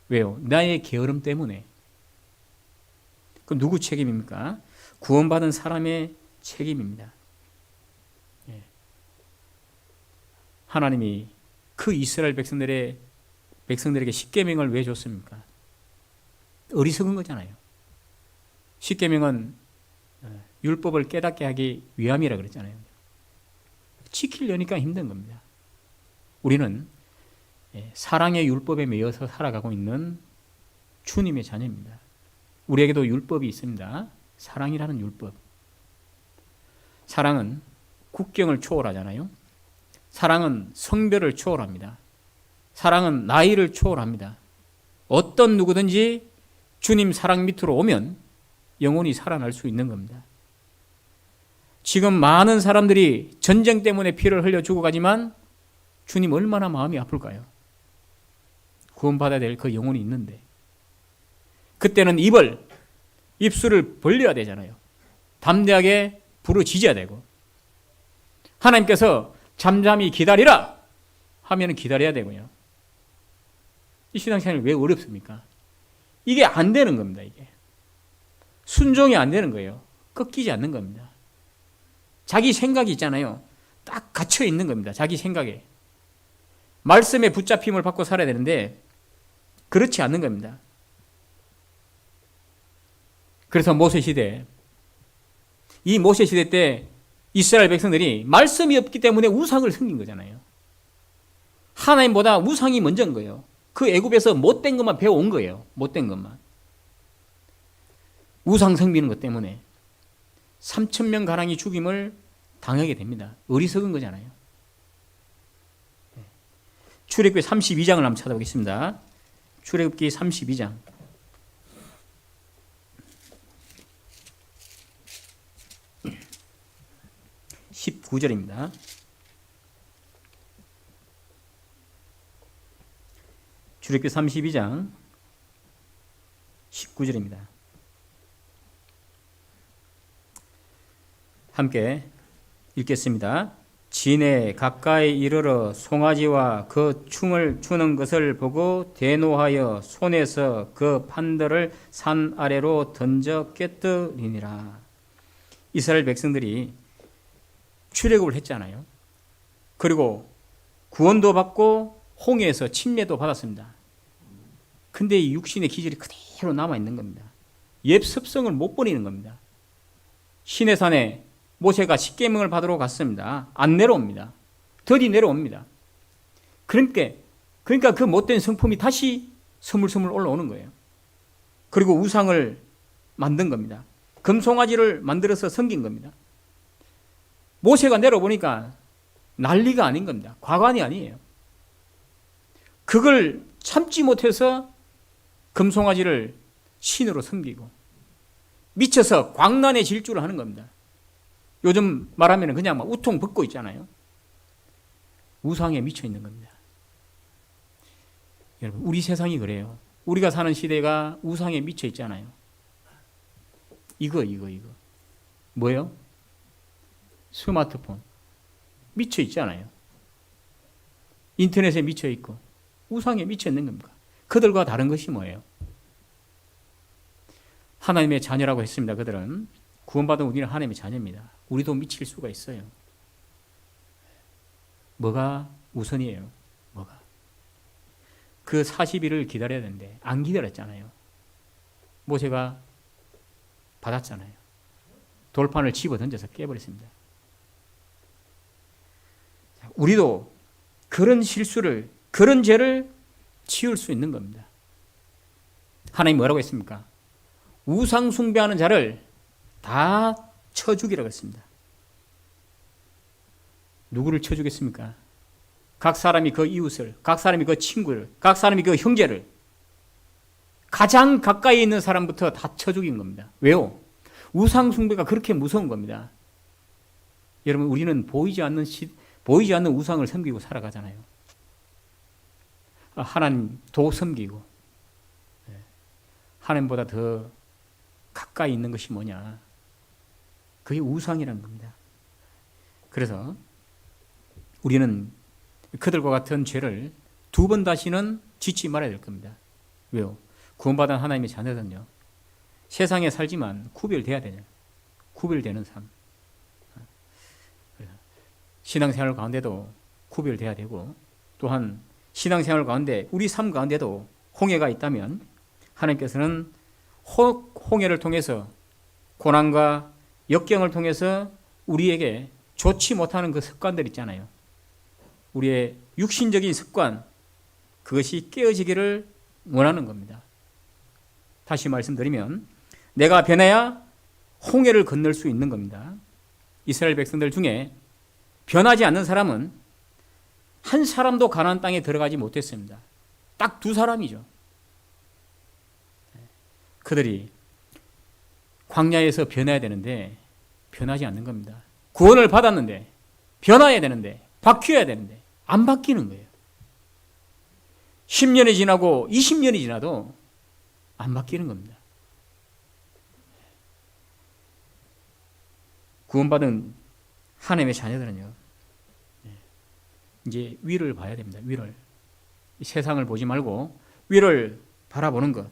왜요? 나의 게으름 때문에. 그럼 누구 책임입니까? 구원받은 사람의 책임입니다. 하나님이 그 이스라엘 백성들에게 십계명을 왜 줬습니까? 어리석은 거잖아요. 십계명은 율법을 깨닫게 하기 위함이라 그랬잖아요. 지키려니까 힘든 겁니다. 우리는 사랑의 율법에 매여서 살아가고 있는 주님의 자녀입니다. 우리에게도 율법이 있습니다. 사랑이라는 율법. 사랑은 국경을 초월하잖아요. 사랑은 성별을 초월합니다. 사랑은 나이를 초월합니다. 어떤 누구든지 주님 사랑 밑으로 오면 영혼이 살아날 수 있는 겁니다. 지금 많은 사람들이 전쟁 때문에 피를 흘려 죽어가지만 주님 얼마나 마음이 아플까요? 구원받아야 될 그 영혼이 있는데 그때는 입술을 벌려야 되잖아요. 담대하게 부르짖어야 되고 하나님께서 잠잠히 기다리라 하면 기다려야 되고요. 이 신앙생활이 왜 어렵습니까? 이게 안 되는 겁니다. 이게 순종이 안 되는 거예요. 꺾이지 않는 겁니다. 자기 생각이 있잖아요. 딱 갇혀 있는 겁니다. 자기 생각에 말씀에 붙잡힘을 받고 살아야 되는데 그렇지 않는 겁니다. 그래서 이 모세 시대 때 이스라엘 백성들이 말씀이 없기 때문에 우상을 섬긴 거잖아요. 하나님보다 우상이 먼저인 거예요. 그 애굽에서 못된 것만 배워온 거예요. 못된 것만. 우상 섬기는 것 때문에 3,000명 가량이 죽임을 당하게 됩니다. 어리석은 거잖아요. 출애굽기 32장을 한번 찾아보겠습니다. 출애굽기 32장. 19절입니다. 출애굽기 32장 19절입니다. 함께 읽겠습니다. 진에 가까이 이르러 송아지와 그 충을 주는 것을 보고 대노하여 손에서 그 판들을 산 아래로 던져 깨뜨리니라. 이스라엘 백성들이 출애굽을 했잖아요. 그리고 구원도 받고 홍해에서 침례도 받았습니다. 근데 이 육신의 기질이 그대로 남아있는 겁니다. 옛 습성을 못 버리는 겁니다. 시내산에 모세가 십계명을 받으러 갔습니다. 안 내려옵니다. 더디 내려옵니다. 그러니까 그 못된 성품이 다시 스물스물 올라오는 거예요. 그리고 우상을 만든 겁니다. 금송아지를 만들어서 섬긴 겁니다. 모세가 내려보니까 난리가 아닌 겁니다. 과관이 아니에요. 그걸 참지 못해서 금송아지를 신으로 섬기고 미쳐서 광란의 질주를 하는 겁니다. 요즘 말하면 그냥 막 우통 벗고 있잖아요. 우상에 미쳐 있는 겁니다. 여러분, 우리 세상이 그래요. 우리가 사는 시대가 우상에 미쳐 있잖아요. 이거. 뭐예요? 스마트폰. 미쳐 있잖아요. 인터넷에 미쳐 있고 우상에 미쳐 있는 겁니다. 그들과 다른 것이 뭐예요? 하나님의 자녀라고 했습니다. 그들은 구원받은 우리는 하나님의 자녀입니다. 우리도 미칠 수가 있어요. 뭐가 우선이에요? 뭐가? 그 40일을 기다려야 되는데 안 기다렸잖아요. 모세가 받았잖아요. 돌판을 집어 던져서 깨버렸습니다. 우리도 그런 실수를, 그런 죄를 치울 수 있는 겁니다. 하나님 뭐라고 했습니까? 우상 숭배하는 자를 다 쳐 죽이라고 했습니다. 누구를 쳐 죽였습니까? 각 사람이 그 이웃을, 각 사람이 그 친구를, 각 사람이 그 형제를, 가장 가까이 있는 사람부터 다 쳐 죽인 겁니다. 왜요? 우상 숭배가 그렇게 무서운 겁니다. 여러분, 우리는 보이지 않는 우상을 섬기고 살아가잖아요. 하나님도 섬기고, 하나님보다 더 가까이 있는 것이 뭐냐? 그게 우상이라는 겁니다. 그래서 우리는 그들과 같은 죄를 두 번 다시는 짓지 말아야 될 겁니다. 왜요? 구원받은 하나님의 자녀들은요, 세상에 살지만 구별돼야 되냐? 구별되는 삶. 신앙생활 가운데도 구별돼야 되고, 또한 신앙생활 가운데 우리 삶 가운데도 홍해가 있다면 하나님께서는 홍해를 통해서, 고난과 역경을 통해서 우리에게 좋지 못하는 그 습관들 있잖아요. 우리의 육신적인 습관, 그것이 깨어지기를 원하는 겁니다. 다시 말씀드리면 내가 변해야 홍해를 건널 수 있는 겁니다. 이스라엘 백성들 중에 변하지 않는 사람은 한 사람도 가나안 땅에 들어가지 못했습니다. 딱 두 사람이죠. 그들이 광야에서 변해야 되는데 변하지 않는 겁니다. 구원을 받았는데 변화해야 되는데 바뀌어야 되는데 안 바뀌는 거예요. 10년이 지나고 20년이 지나도 안 바뀌는 겁니다. 구원받은 하나님의 자녀들은요, 이제 위를 봐야 됩니다. 위를. 세상을 보지 말고 위를 바라보는 것.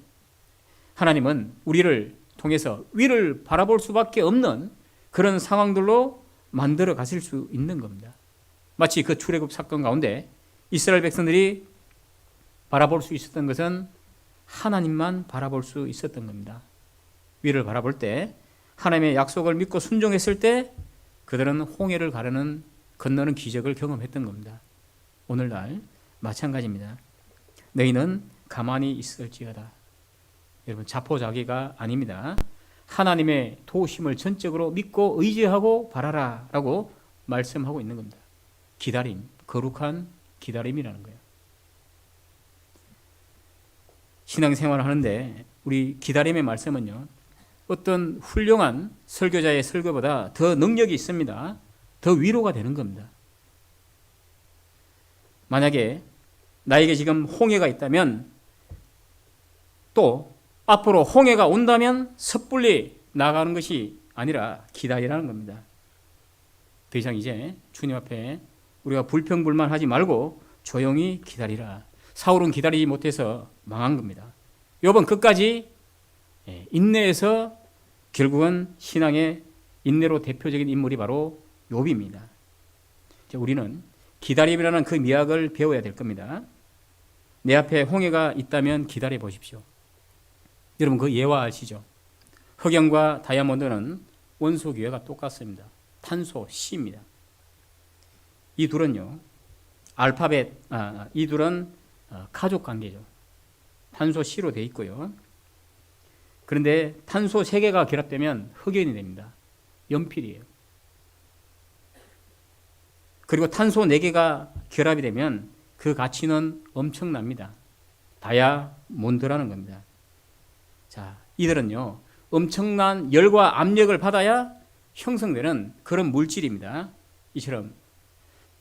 하나님은 우리를 통해서 위를 바라볼 수밖에 없는 그런 상황들로 만들어 가실 수 있는 겁니다. 마치 그 출애굽 사건 가운데 이스라엘 백성들이 바라볼 수 있었던 것은 하나님만 바라볼 수 있었던 겁니다. 위를 바라볼 때, 하나님의 약속을 믿고 순종했을 때 그들은 홍해를 건너는 기적을 경험했던 겁니다. 오늘날 마찬가지입니다. 너희는 가만히 있을지어다. 여러분, 자포자기가 아닙니다. 하나님의 도우심을 전적으로 믿고 의지하고 바라라 라고 말씀하고 있는 겁니다. 기다림, 거룩한 기다림이라는 거예요. 신앙생활을 하는데 우리 기다림의 말씀은요, 어떤 훌륭한 설교자의 설교보다 더 능력이 있습니다. 더 위로가 되는 겁니다. 만약에 나에게 지금 홍해가 있다면 또 앞으로 홍해가 온다면 섣불리 나가는 것이 아니라 기다리라는 겁니다. 더 이상 이제 주님 앞에 우리가 불평불만하지 말고 조용히 기다리라. 사울은 기다리지 못해서 망한 겁니다. 욥은 끝까지 인내해서 결국은 신앙의 인내로 대표적인 인물이 바로 욥입니다. 우리는 기다림이라는 그 미학을 배워야 될 겁니다. 내 앞에 홍해가 있다면 기다려 보십시오. 여러분 그 예화 아시죠? 흑연과 다이아몬드는 원소 기호가 똑같습니다. 탄소 C입니다. 이 둘은요, 이 둘은 가족 관계죠. 탄소 C로 되어 있고요. 그런데 탄소 3개가 결합되면 흑연이 됩니다. 연필이에요. 그리고 탄소 4개가 결합이 되면 그 가치는 엄청납니다. 다이아몬드라는 겁니다. 자, 이들은요, 엄청난 열과 압력을 받아야 형성되는 그런 물질입니다. 이처럼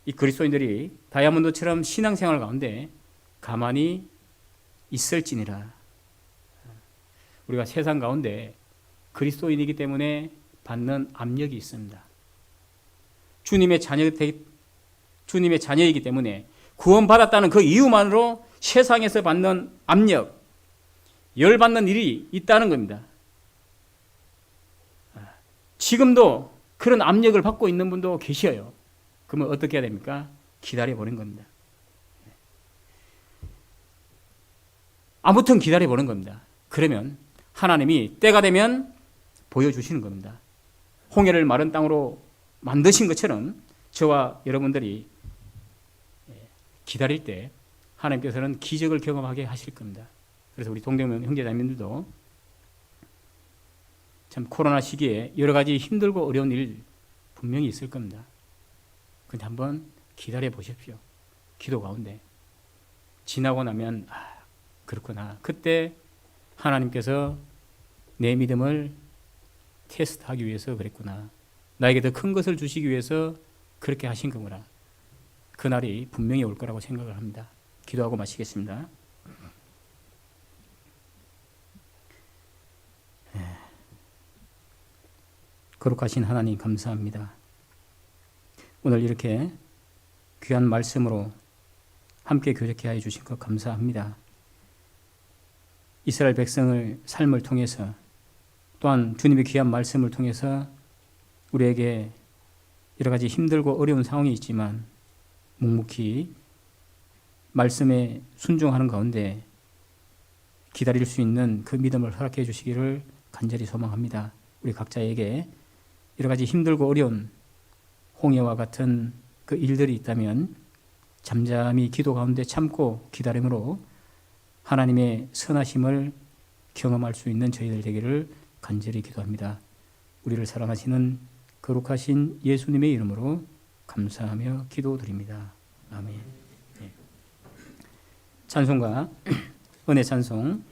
이 그리스도인들이 다이아몬드처럼 신앙생활 가운데 가만히 있을지니라. 우리가 세상 가운데 그리스도인이기 때문에 받는 압력이 있습니다. 주님의 자녀이기 때문에 구원받았다는 그 이유만으로 세상에서 받는 압력, 열받는 일이 있다는 겁니다. 지금도 그런 압력을 받고 있는 분도 계셔요. 그러면 어떻게 해야 됩니까? 기다려보는 겁니다. 아무튼 기다려보는 겁니다. 그러면 하나님이 때가 되면 보여주시는 겁니다. 홍해를 마른 땅으로 만드신 것처럼 저와 여러분들이 기다릴 때 하나님께서는 기적을 경험하게 하실 겁니다. 그래서 우리 동대문 형제자매님들도 참 코로나 시기에 여러 가지 힘들고 어려운 일 분명히 있을 겁니다. 근데 한번 기다려 보십시오. 기도 가운데 지나고 나면 그렇구나. 그때 하나님께서 내 믿음을 테스트하기 위해서 그랬구나. 나에게 더 큰 것을 주시기 위해서 그렇게 하신 거구나. 그날이 분명히 올 거라고 생각을 합니다. 기도하고 마치겠습니다. 거룩하신 하나님 감사합니다. 오늘 이렇게 귀한 말씀으로 함께 교제케 하여 주신 것 감사합니다. 이스라엘 백성의 삶을 통해서 또한 주님의 귀한 말씀을 통해서 우리에게 여러 가지 힘들고 어려운 상황이 있지만 묵묵히 말씀에 순종하는 가운데 기다릴 수 있는 그 믿음을 허락해 주시기를 간절히 소망합니다. 우리 각자에게 여러 가지 힘들고 어려운 홍해와 같은 그 일들이 있다면 잠잠히 기도 가운데 참고 기다림으로 하나님의 선하심을 경험할 수 있는 저희들 되기를 간절히 기도합니다. 우리를 사랑하시는 거룩하신 예수님의 이름으로 감사하며 기도드립니다. 아멘. 찬송가 은혜 찬송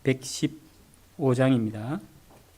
115장입니다.